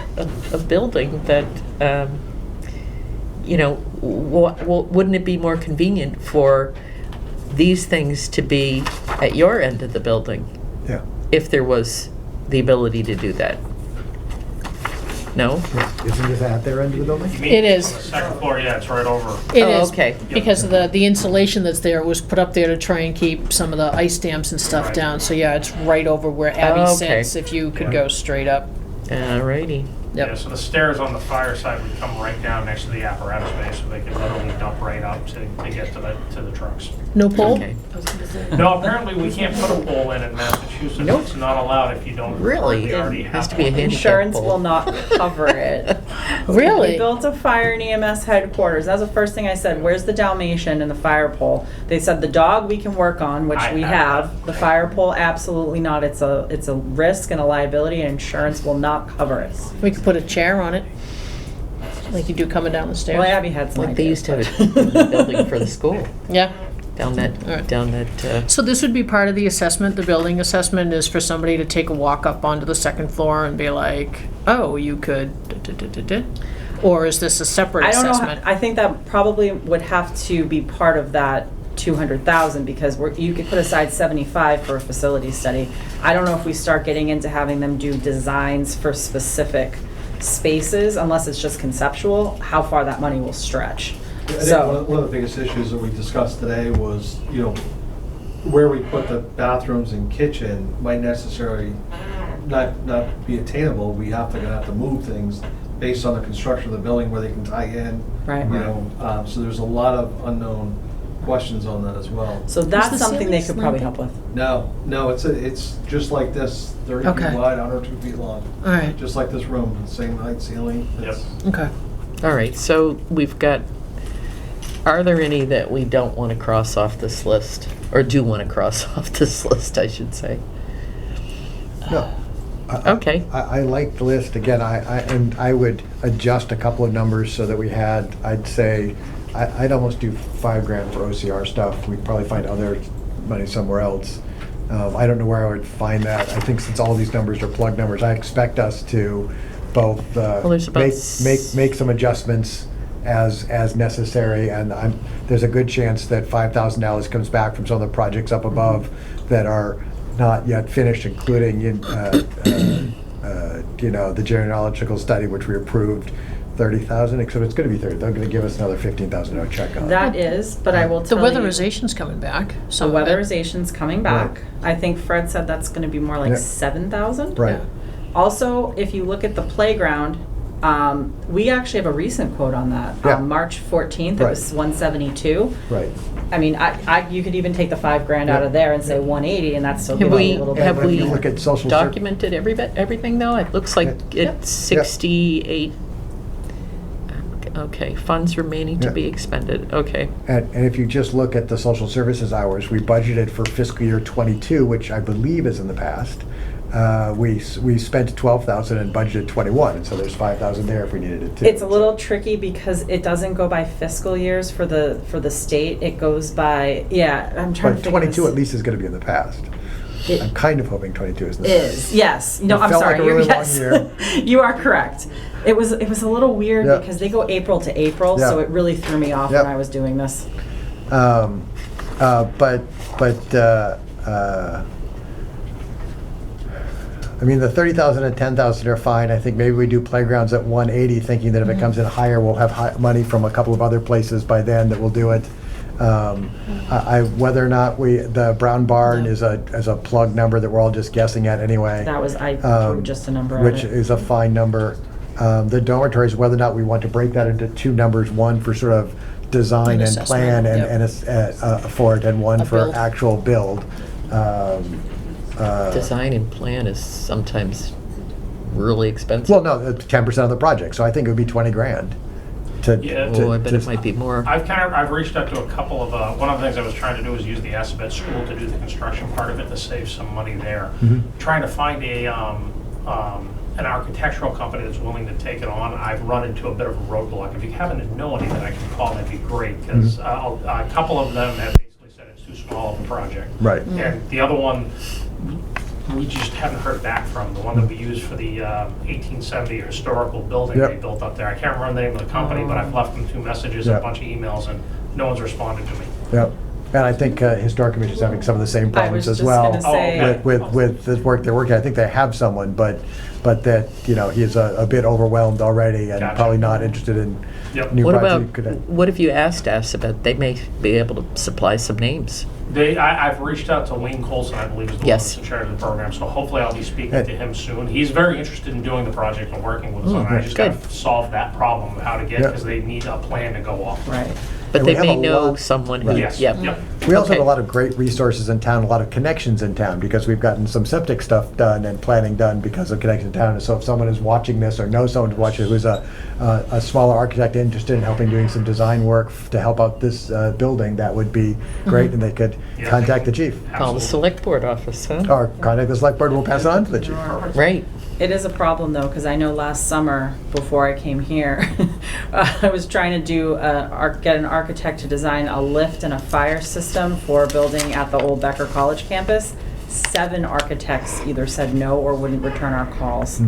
building that, wouldn't it be more convenient for these things to be at your end of the building Yeah. if there was the ability to do that? No? Isn't this at their end of the building? you mean It is. On the second floor, yeah, it's right over. It Oh, is, okay. because the insulation that's there was put up there to try and keep some of the ice dams and stuff Right. down. So yeah, it's right over where Abby Oh, okay. sits, if you could go straight up. Alrighty. Yeah, Yep. so the stairs on the fire side would come right down next to the apparatus bay, so they could literally dump right up to get to the trucks. No pole? Okay. No, apparently we can't put a pole in Massachusetts. Nope. It's not allowed if you don't Really? currently already It has have to be a one. handicap Insurance pole. will not cover it. Really? We built a fire and EMS headquarters. That was the first thing I said. Where's the Dalmatian and the fire pole? They said the dog we can work on, which I we have. have. The fire pole, absolutely not. It's a risk and a liability, and insurance will not cover it. We could put a chair on it, like you do coming down the Well, stairs. Abby had some Like they ideas, used to but- have it in the building for the school, Yeah. down Alright. that, So this would be part of the assessment, the building assessment is for somebody to take a walk up onto the second floor and be like, oh, you could, da-da-da-da-da. Or is this a separate I don't know, assessment? I think that probably would have to be part of that 200,000 because you could put aside 75 for a facility study. I don't know if we start getting into having them do designs for specific spaces, unless it's just conceptual, how far that money will stretch. I think So, one of the biggest issues that we discussed today was, where we put the bathrooms and kitchen might necessarily not be attainable. We gonna have to move things based on the construction of the building where they can tie in. Right. So there's a lot of unknown questions on that as well. so that's the something they ceiling could probably slanted? help with. No, it's just like this, 30 Okay. feet wide, 102 feet long. All right, Just like this room, same height ceiling. It's- okay. All right, so we've got, are there any that we don't want to cross off this list? Or do want to cross off this list, I should say? No. Okay. I like the list, again, and I would adjust a couple of numbers so that we had, I'd say, I'd almost do $5,000 for OCR stuff. We'd probably find other money somewhere else. I don't know where I would find that. I think since all these numbers are plug numbers, I expect us to both there's about make some adjustments as necessary, and there's a good chance that $5,000 comes back from some of the projects up above that are not yet finished, including the genealogical study, which we approved 30,000, except it's going to be 30. They're going to give us another $15,000 check on That is, but I will The tell you. weatherization's coming back. The some of it. weatherization's coming back. I think Fred said that's gonna be more like Yeah. 7,000. Right. Also, if you look at the playground, we actually have a recent quote on that. Yeah. March 14th, it Right. was 172. Right. I mean, you could even take the $5,000 out Yeah. of there and say 180, and that's still Have giving we, you a little bit. have But if we you look at social documented everything though? It looks like Yeah. it's 68. Okay, funds remaining to Yeah. be expended, okay. And if you just look at the social services hours, we budgeted for fiscal year '22, which I believe is in the past. We spent 12,000 and budgeted 21, and so there's 5,000 there if we needed it too. It's a little tricky because it doesn't go by fiscal years for the state. It goes by, I'm trying to But think. 22 at least is going to be in the past. It I'm kind of hoping 22 is in the past. is, yes. No, It I'm felt like sorry. a really long Yes. year. You are correct. It was a little weird Yeah. because they go April to April, so Yeah. it really threw me off Yeah. when I was doing this. I mean, the 30,000 and 10,000 are fine. I think maybe we do playgrounds at 180, thinking that if it comes in higher, we'll have money from a couple of other places by then that will do it. Whether or not the Brown Barn is a plug number that we're all just guessing at anyway. That was, I threw just a number on Which it. is a fine number. The dormitories, whether or not we want to break that into two numbers, one for sort of design An and plan assessment, for it, and one A for build. actual build. Design and plan is sometimes really expensive. Well, no, it's 10% of the project, so I think it would be 20 grand. Yeah. Oh, I bet it might be more. I've reached out to a couple of, one of the things I was trying to do is use the Assabet School to do the construction part of it to save some money there. Trying to find an architectural company that's willing to take it on. I've run into a bit of a roadblock. If you happen to know any that I can call, that'd be great, because a couple of them have basically said it's too small of a project. Right. And the other one, we just haven't heard back from, the one that we used for the 1870 historical building Yep. they built up there. I can't remember the name of the company, but I've left them 2 messages and a Yep. bunch of emails, and no one's responded to me. Yep. And I think Historic Commission's having some of the same problems was as just well. gonna say- Oh, okay. With the work they're working. I think they have someone, but that, he's a bit overwhelmed already and Gotcha. probably not interested in Yep. new What projects. about, what if you asked Assabet? They may be able to supply some names. I've reached out to Wayne Colson, I believe is the one Yes. that's in charge of the program, so hopefully I'll be speaking Hey. to him soon. He's very interested in doing the project and working with us on it. I just good. gotta solve that problem of how to get, Yeah. because they need a plan to go off. Right. But And they we have may a know lot- someone who, Right. Yes, yep. yep. We also have Okay. a lot of great resources in town, a lot of connections in town, because we've gotten some septic stuff done and planning done because of connections in town. And so if someone is watching this or knows someone who's watching who's a smaller architect interested in helping doing some design work to help out this building, that would be great, and they could Yeah. contact the chief. Call the Absolutely. select board office, huh? Or contact the select board, we'll pass it on to the chief. Right. It is a problem though, because I know last summer, before I came here, I was trying to get an architect to design a lift and a fire system for a building at the old Becker College campus. 7 architects either said no or wouldn't return our calls.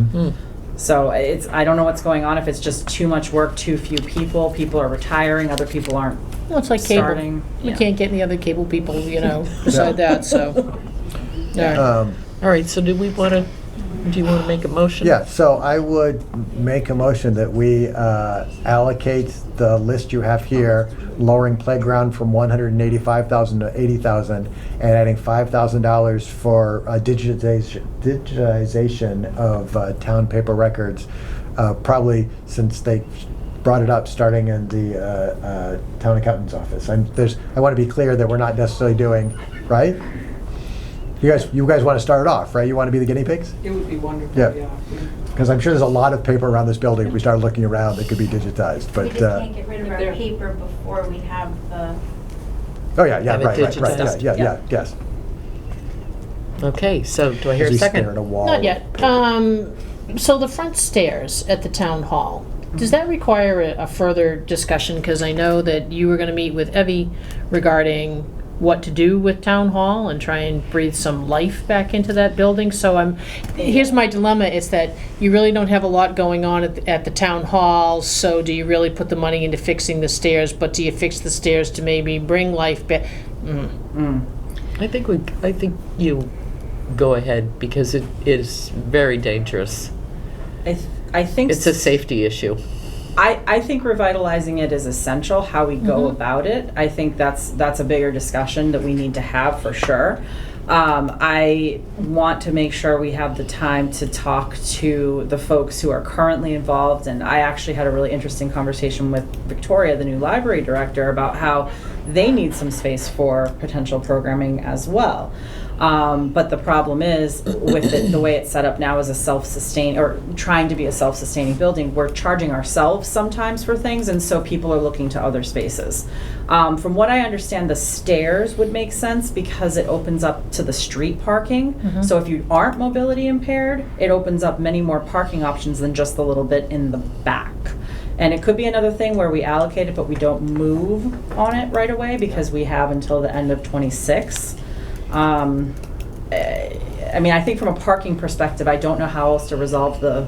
So I don't know what's going on, if it's just too much work, too few people are retiring, other people aren't Well, it's like cable. starting. We Yeah. can't get any other cable people, beside that, so. Yeah. All right, so do you want to make a motion? Yeah, so I would make a motion that we allocate the list you have here, lowering playground from 185,000 to 80,000, and adding $5,000 for digitization of town paper records, probably since they brought it up, starting in the town accountant's office. I want to be clear that we're not necessarily doing, right? You guys want to start it off, right? You want to be the guinea pigs? It would be wonderful, Yeah. yeah. Because I'm sure there's a lot of paper around this building. If we started looking around, that could be digitized. We But just can't get rid of our There- paper before we have the, oh yeah, Have it right, digitized. yes. Okay, so do I hear As a we stare at a second? wall. Not yet. So the front stairs at the town hall, does that require a further discussion? Because I know that you were going to meet with Evie regarding what to do with town hall and try and breathe some life back into that building. So here's my dilemma, is that you really don't have a lot going on at the town hall, so do you really put the money into fixing the stairs, but do you fix the stairs to maybe bring life back? I think you go ahead, because it is very dangerous. I think It's a safety issue. I think revitalizing it is essential. How we go about it, I think that's a bigger discussion that we need to have for sure. I want to make sure we have the time to talk to the folks who are currently involved, and I actually had a really interesting conversation with Victoria, the new library director, about how they need some space for potential programming as well. But the problem is, with it, the way it's set up now as a self-sustaining, or trying to be a self-sustaining building, we're charging ourselves sometimes for things, and so people are looking to other spaces. From what I understand, the stairs would make sense because it opens up to the street parking. So if you aren't mobility impaired, it opens up many more parking options than just the little bit in the back. And it could be another thing where we allocate it, but we don't move on it right away because we have until the end of '26. I mean, I think from a parking perspective, I don't know how else to resolve the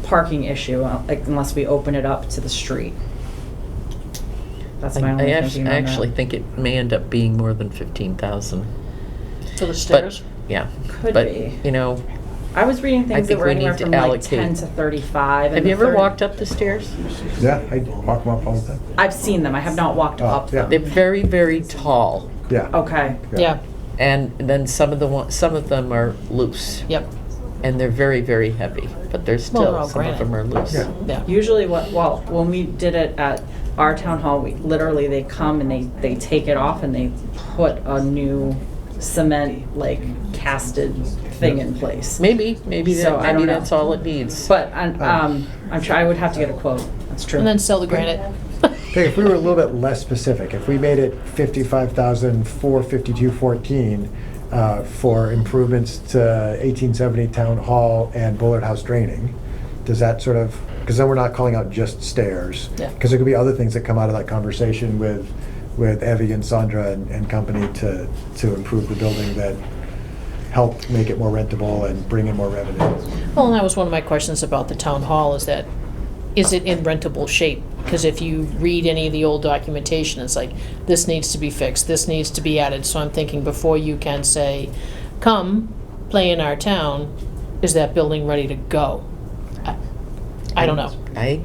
parking issue, unless we open it up to the street. That's my only thinking on I that. actually think it may end up being more than 15,000. For the stairs? Yeah. Could But, be. I I was reading things that think were we anywhere need to from like allocate. 10 to 35. have and you the ever 30 walked up the stairs? Yeah, I walk them up all the time. I've seen them. I have not walked Oh, up yeah. them. They're very, very tall, Yeah. Okay. Yeah, and then some of them are loose, yep, and they're very, very heavy. But they're Well, still, they're all some of granite. them are loose. Yeah. yeah. Usually when we did it at our town hall, they come and they take it off and they put a new cement, like, casted thing in place. Maybe So, I don't know. that's all it needs. But I would have to get a quote. That's true. And then sell the granite. Okay, if we were a little bit less specific, if we made it 55,452.14 for improvements to 1870 Town Hall and Bullard House draining, does that sort of, because then we're not calling out just stairs. Yeah. Because there could be other things that come out of that conversation with Evie and Sandra and company to improve the building that help make it more rentable and bring in more revenue. Well, and that was one of my questions about the town hall, is it in rentable shape? Because if you read any of the old documentation, it's like, this needs to be fixed, this needs to be added. So I'm thinking, before you can say, come, play in our town, is that building ready to go? I don't know. I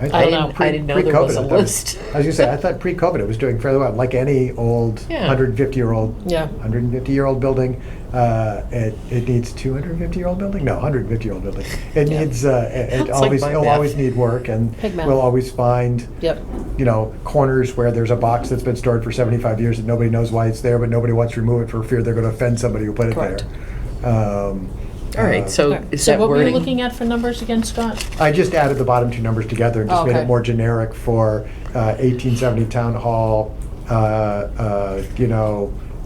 don't know. I didn't know there was a list. I was gonna say, I thought pre-COVID it was doing fairly well, like any old Yeah. 150-year-old building. It needs 250-year-old building? No, 150-year-old building. It Yeah. needs, Sounds like my it'll math. always need work, and Big math. we'll always find, Yep. corners where there's a box that's been stored for 75 years and nobody knows why it's there, but nobody wants to remove it for fear they're gonna offend somebody who put it Correct. there. All right, so is So that what were you wording? looking at for numbers again, Scott? I just added the bottom two numbers together and just made Okay. it more generic for 1870 Town Hall,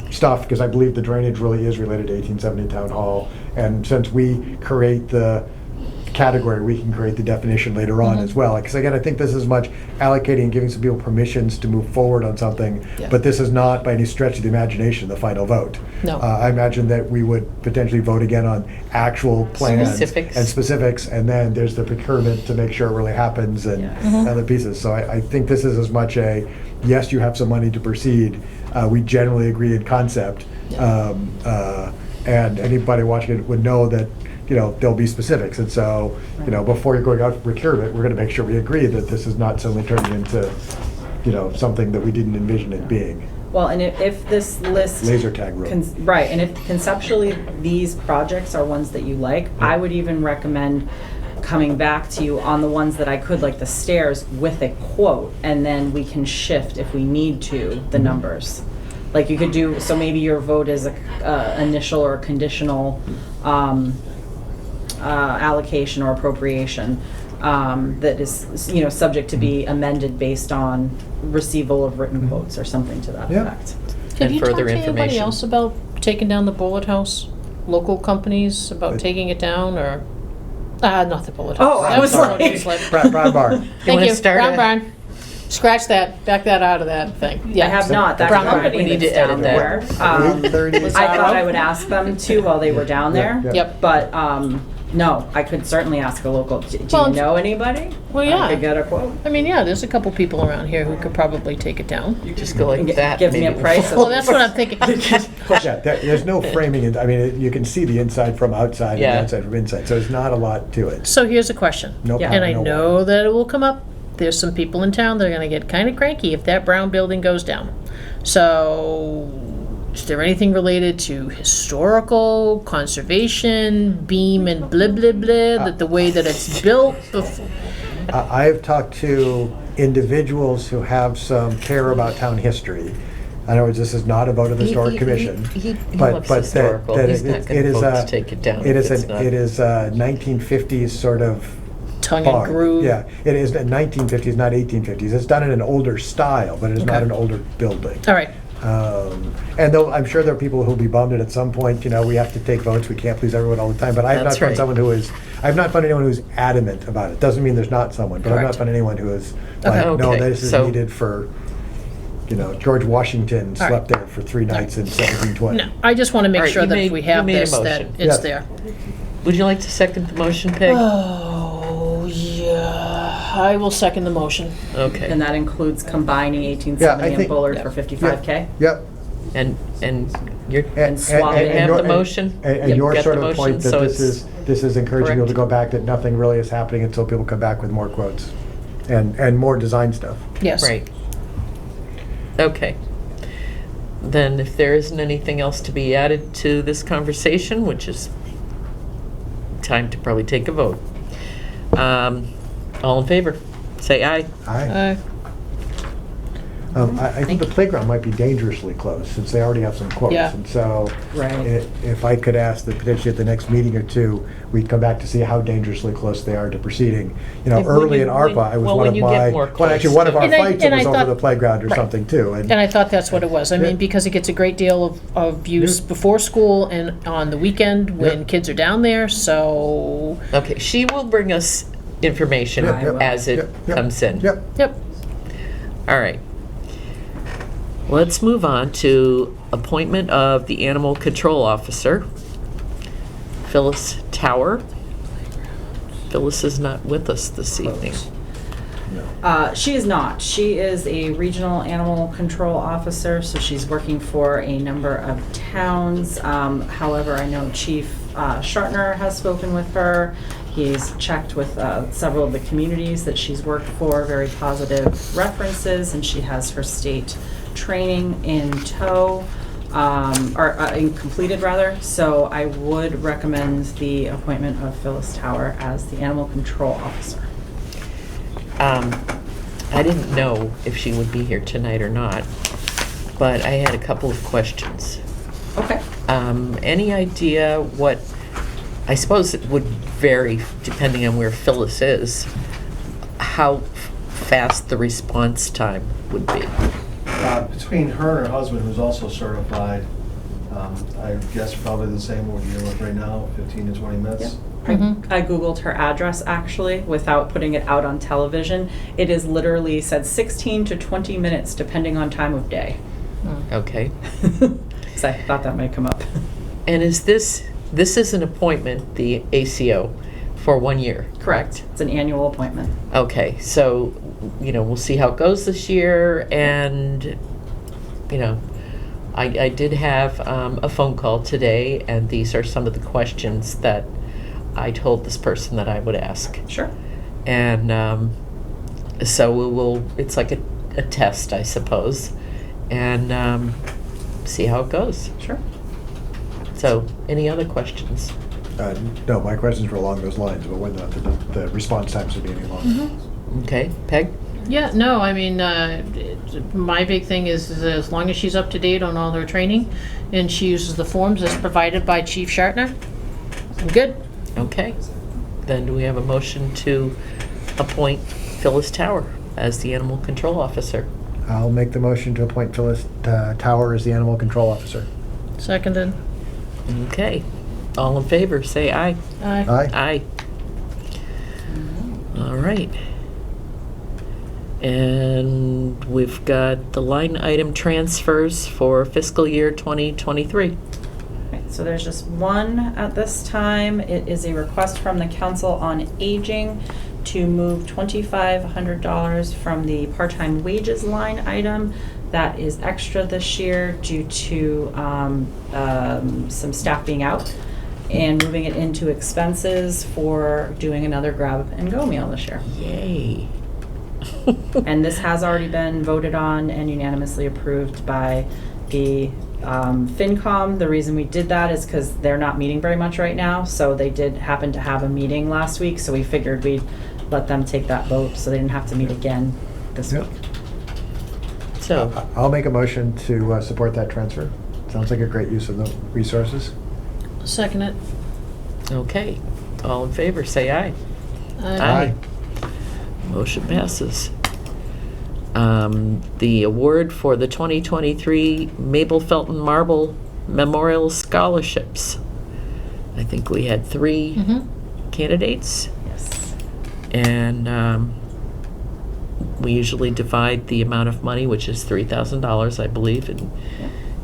stuff, because I believe the drainage really is related to 1870 Town Hall. And since we create the category, we can create the definition later on as well. Because again, I think this is much allocating and giving some people permissions to move forward on something, Yeah. but this is not by any stretch of the imagination the final vote. No. I imagine that we would potentially vote again on actual plans Specifics. and specifics, and then there's the procurement to make sure it really happens and Yes. other pieces. So I think this is as much a, yes, you have some money to proceed. We generally agree in concept. And anybody watching it would know that, there'll be specifics. And so, before you're going out for procurement, we're gonna make sure we agree that this is not suddenly turning into, something that we didn't envision it being. Well, and if this list. Laser tag rule. Right, and if conceptually these projects are ones that you like, I would even recommend coming back to you on the ones that I could, like the stairs, with a quote, and then we can shift if we need to, the numbers. Like you could do, so maybe your vote is a initial or conditional allocation or appropriation that is, subject to be amended based on receival of written quotes or something to that Yeah. effect. Have And you talked further to anybody information. else about taking down the Bullet House? Local companies about But- taking it down, or, not the Bullet Oh, House. I That was Brown like- Newsletter. Brown Bar. Thank wanna you, start Brown a- Barn. Scratch that, back that out of that thing. I Yeah. have not, that Brown Barn. company We need that's to edit down that. there. 8:30. I thought I would ask them too while they were down there. Yeah. Yep. But, no, I could certainly ask a local, do Well, you know anybody? well, yeah. I could get a quote. I mean, yeah, there's a couple people around here who could probably take it down. Just go like that. Give me a maybe. price. Well, that's what I'm thinking. Yeah, there's no framing. You can see the inside from outside and Yeah. the outside from inside. So there's not a lot to it. So here's a question. No Yeah. power, And I no know water. that it will come up. There's some people in town that are gonna get kind of cranky if that brown building goes down. So, is there anything related to historical, conservation, beam and blah, blah, blah, that the way that it's built? I've talked to individuals who have some care about town history. In other words, this is not a vote of the Historic Commission. He but loves that- historical. that He's it- not it going is to vote a- to take it down. It if is it's a, not. it is a 1950s sort of Tongue and barn. groove? Yeah, it is 1950s, not 1850s. It's done in an older style, but it is not Okay. an older building. All right, And though I'm sure there are people who'll be bummed that at some point, we have to take votes, we can't please everyone all the time, but I have not That's found right. someone who is, I have not found anyone who's adamant about it. Doesn't mean there's not someone, but I've not Correct. found anyone who is like, Okay. no, Okay, this is so- needed for, George Washington All right. slept there for 3 nights in 1720. no, I just wanna All make right, sure you that made- if we you have made a this, that motion. it's Yeah. there. Would you like to second the motion, Peg? Oh, yeah, I will second the motion. Okay. And that includes combining 1870 and think- Bullard for 55K? Yep. And you're, And swap it. have your- the motion? And Yep, your got sort the of motion, point that so this it's is encouraging people to correct. go back, that nothing really is happening until people come back with more quotes and more design stuff. Yes. Right. Okay. Then if there isn't anything else to be added to this conversation, which is time to probably take a vote. All in favor, say aye. I think the playground might be dangerously close, since they already have some quotes. Yeah. And so, Right. if I could ask that potentially at the next meeting or two, we'd come back to see how dangerously close they are to proceeding. When Early you- in ARPA, when- I was well, one when of you get my, more well, actually, quotes, one of our And I- fights, it and I was over thought- the playground or right. something too. And I thought that's what it was. I Yeah. mean, because it gets a great deal of use before school and on the weekend when Yeah. kids are down there, so, Okay, she will bring us information Yep, yep. as it Yep, yep. comes in. Yep. yep. All right. Let's move on to appointment of the Animal Control Officer, Phyllis Tower. Phyllis is not with us this evening. She is not. She is a regional animal control officer, so she's working for a number of towns. However, I know Chief Shartner has spoken with her. He's checked with several of the communities that she's worked for, very positive references, and she has her state training in tow, or completed rather. So I would recommend the appointment of Phyllis Tower as the animal control officer. I didn't know if she would be here tonight or not, but I had a couple of questions. Okay. Any idea what, I suppose it would vary depending on where Phyllis is, how fast the response time would be? Between her and her husband, who's also certified, I guess probably the same what you're with right now, 15 to 20 minutes. I Googled her address actually without putting it out on television. It is literally said 16 to 20 minutes depending on time of day. Okay. So I thought that might come up. And is this is an appointment, the ACO, for 1 year? Correct. It's an annual appointment. Okay, so, we'll see how it goes this year, and, I did have a phone call today, and these are some of the questions that I told this person that I would ask. Sure. And so it's like a test, I suppose, and see how it goes. Sure. So, any other questions? No, my questions were along those lines, but whether or not the response times would be any longer. Okay, Peg? Yeah, no, I mean, my big thing is as long as she's up to date on all her training and she uses the forms as provided by Chief Shartner, I'm good. Okay. Then do we have a motion to appoint Phyllis Tower as the Animal Control Officer? I'll make the motion to appoint Phyllis Tower as the Animal Control Officer. Seconded. Okay. All in favor, say aye. Aye. Aye. Aye. All right. And we've got the line item transfers for fiscal year 2023. Right, so there's just one at this time. It is a request from the Council on Aging to move $2,500 from the part-time wages line item. That is extra this year due to some staff being out, and moving it into expenses for doing another grab and go meal this year. Yay. And this has already been voted on and unanimously approved by the FinCom. The reason we did that is because they're not meeting very much right now, so they did happen to have a meeting last week, so we figured we'd let them take that vote so they didn't have to meet again this Yep. week. So, I'll make a motion to support that transfer. Sounds like a great use of the resources. Second it. okay. All in favor, say aye. Aye. Motion passes. The award for the 2023 Mabel Felton Marble Memorial Scholarships. I think we had 3 candidates, Yes. and we usually divide the amount of money, which is $3,000, I believe,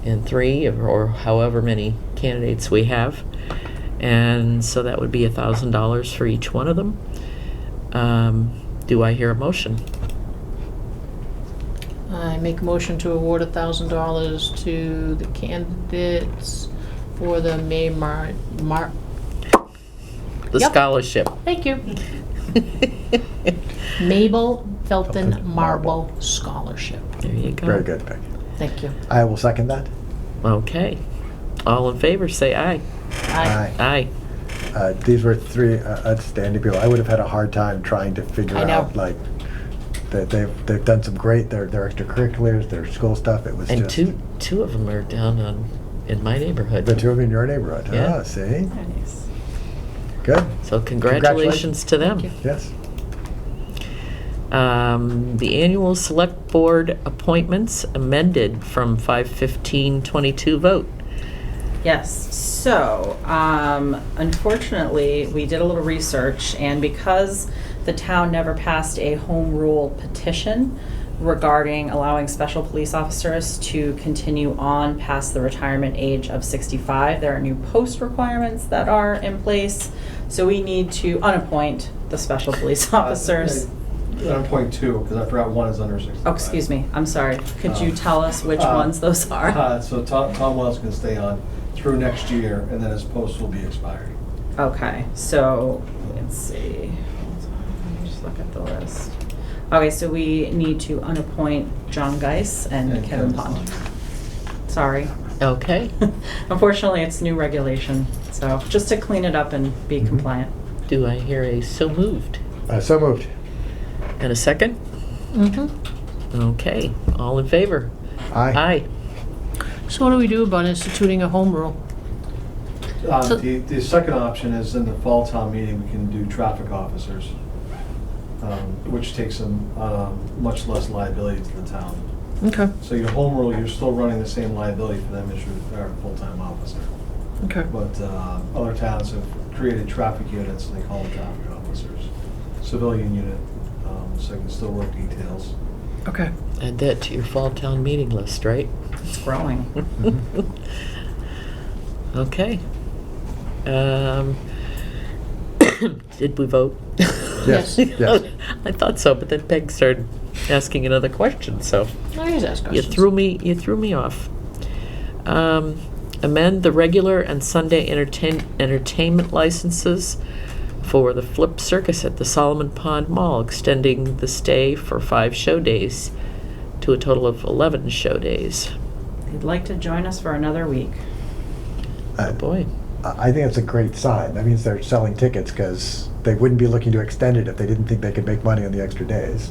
in 3 or however many candidates we have. And so that would be $1,000 for each one of them. Do I hear a motion? I make a motion to award $1,000 to the candidates for the May The Yep. scholarship. Thank you. Mabel Felton Felton Marble Marble. Scholarship. There you go. Very good, Peg. Thank you. I will second that. Okay. All in favor, say aye. Aye. Aye. These were 3 outstanding people. I would have had a hard time trying to figure I know. out, like, that they've done some great, their extracurriculars, their school stuff. It was And just... two of them are down in my neighborhood. The 2 of them in your neighborhood. Yeah. Ah, see? Nice. Good. So congratulations to them. Thank you. Yes. The annual select board appointments amended from 5/15/22 vote. Yes, so unfortunately, we did a little research, and because the town never passed a home rule petition regarding allowing special police officers to continue on past the retirement age of 65, there are new post requirements that are in place, so we need to unappoint the special police officers. On point 2, because I forgot 1 is under 65. Oh, excuse me, I'm sorry. Could you tell us which ones those are? So Tom Wells can stay on through next year, and then his post will be expiring. Okay, so let's see. Let me just look at the list. Okay, so we need to unappoint John Geis and And Kevin Kevin Pond. Pond. Sorry. Okay. Unfortunately, it's new regulation, so just to clean it up and be compliant. Do I hear a so moved? So moved. And a second? Okay. All in favor? Aye. Aye. So what do we do about instituting a home rule? So- The second option is in the fall town meeting, we can do traffic officers, which takes them much less liability to the town. Okay. So your home rule, you're still running the same liability for them as your full-time officer. Okay. But other towns have created traffic units, and they call them traffic officers. Civilian unit, so you can still work details. Okay. Add that to your fall town meeting list, right? It's growing. Okay. Did we vote? Yes, yes. I thought so, but then Peg started asking another question, so I always ask you questions. threw me off. Amend the regular and Sunday entertainment licenses for the Flip Circus at the Solomon Pond Mall, extending the stay for 5 show days to a total of 11 show days. They'd like to join us for another week. Oh, boy. I think it's a great sign. That means they're selling tickets because they wouldn't be looking to extend it if they didn't think they could make money on the extra days.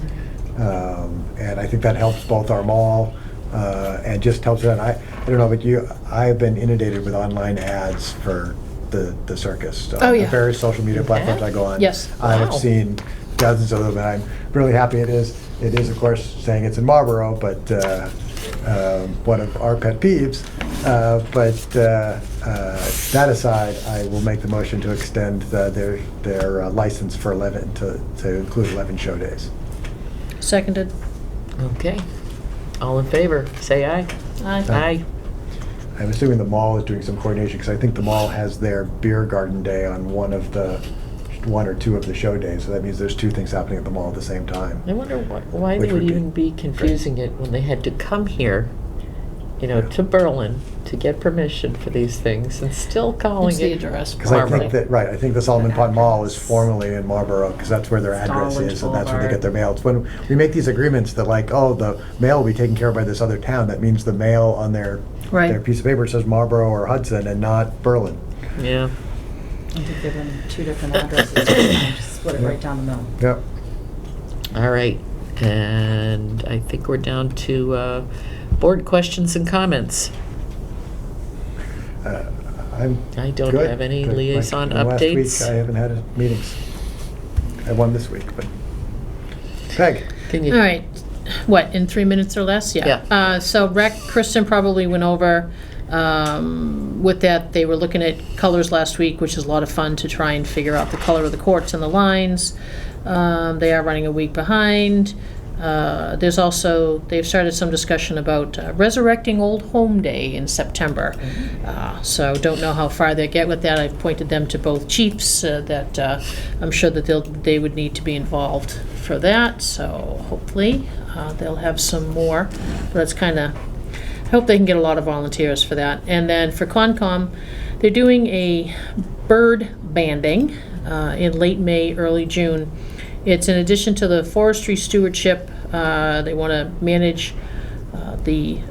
And I think that helps both our mall and just helps them. I don't know, but I have been inundated with online ads for the circus. So Oh, yeah. the various social media platforms I go on. Yes. I have Wow. seen dozens of them, and I'm really happy it is. It is, of course, saying it's in Marlboro, but one of our pet peeves. But that aside, I will make the motion to extend their license for 11 to include 11 show days. Seconded. Okay. All in favor, say aye. Aye. Aye. I'm assuming the mall is doing some coordination because I think the mall has their beer garden day on one or two of the show days. So that means there's 2 things happening at the mall at the same time. I wonder why Which they would would be even be confusing it when they had to come here, to Berlin to get permission for these things and still calling It's the it. address. Because I think Marlboro. I think the Solomon Pond Mall is formerly in Marlboro because that's where their address Starland is and that's where they Boulevard. get their mail. It's when we make these agreements that like, oh, the mail will be taken care of by this other town. That means the mail on their Right. piece of paper says Marlboro or Hudson and not Berlin. Yeah. I think give them 2 different addresses, and just split it right down the middle. Yep. All right. And I think we're down to board questions and comments. I'm I don't good. have any Good. liaison Like, updates. Last week I haven't had meetings. I had one this week, but Peg. Can you? All right. What, in 3 minutes or less? Yeah. So Rec, Kristen probably went over with that. They were looking at colors last week, which is a lot of fun to try and figure out the color of the courts and the lines. They are running a week behind. There's also, they've started some discussion about resurrecting Old Home Day in September. So don't know how far they get with that. I pointed them to both chiefs that I'm sure that they would need to be involved for that. So hopefully they'll have some more. But that's kind of, I hope they can get a lot of volunteers for that. And then for Concom, they're doing a bird banding in late May, early June. It's in addition to the forestry stewardship. They want to manage the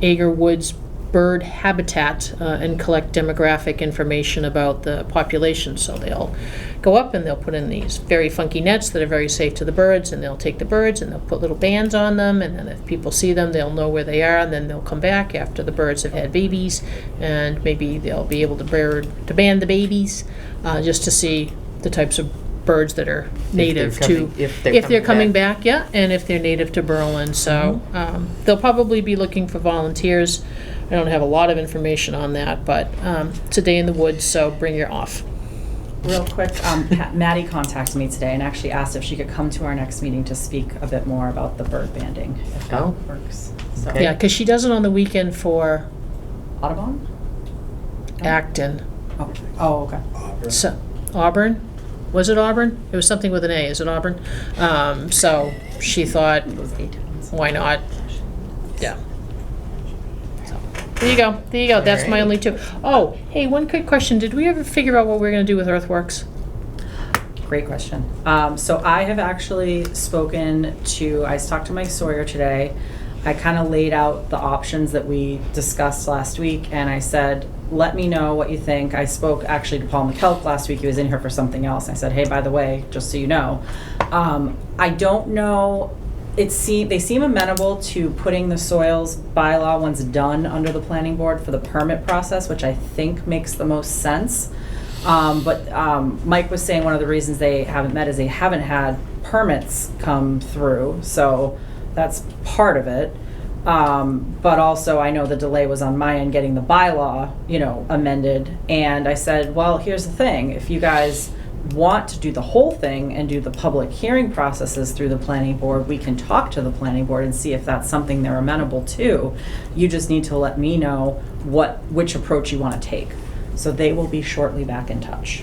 Ager Woods bird habitat and collect demographic information about the population. So they'll go up and they'll put in these very funky nets that are very safe to the birds, and they'll take the birds and they'll put little bands on them, and then if people see them, they'll know where they are, and then they'll come back after the birds have had babies, and maybe they'll be able to band the babies just to see the types of birds that are native to, if they're coming back, yeah, and if they're native to Berlin. So they'll probably be looking for volunteers. I don't have a lot of information on that, but it's a day in the woods, so bring your off. Real quick, Maddie contacted me today and actually asked if she could come to our next meeting to speak a bit more about the bird banding, if that Oh. works. So, Okay. Yeah, because she does it on the weekend for Audubon? Acton. Oh, okay. So, Auburn? Was it Auburn? It was something with an A. Is it Auburn? So she thought, It was 8 times. why not? Yeah. So, there you go. There you go. That's my only 2. Oh, hey, one quick question. Did we ever figure out what we're going to do with Earthworks? Great question. So I have actually I talked to Mike Sawyer today. I kind of laid out the options that we discussed last week, and I said, let me know what you think. I spoke actually to Paul McKelk last week. He was in here for something else. I said, hey, by the way, just so you know. I don't know. They seem amenable to putting the soils bylaw once done under the planning board for the permit process, which I think makes the most sense. But Mike was saying one of the reasons they haven't met is they haven't had permits come through. So that's part of it. But also, I know the delay was on my end getting the bylaw, amended. And I said, well, here's the thing. If you guys want to do the whole thing and do the public hearing processes through the planning board, we can talk to the planning board and see if that's something they're amenable to. You just need to let me know which approach you want to take. So they will be shortly back in touch.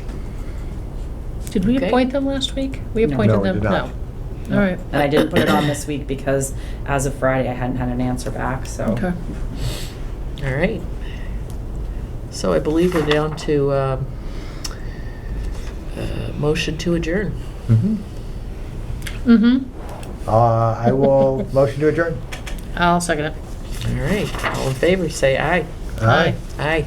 Did we Okay. appoint them last week? We No. appointed No, we them? did not. No. All right. And I didn't put it on this week because as of Friday, I hadn't had an answer back, so. Okay. All right. So I believe we're down to motion to adjourn. Mhm. Mm-hmm. I will motion to adjourn. I'll second it. All right. All in favor, say aye. Aye. Aye.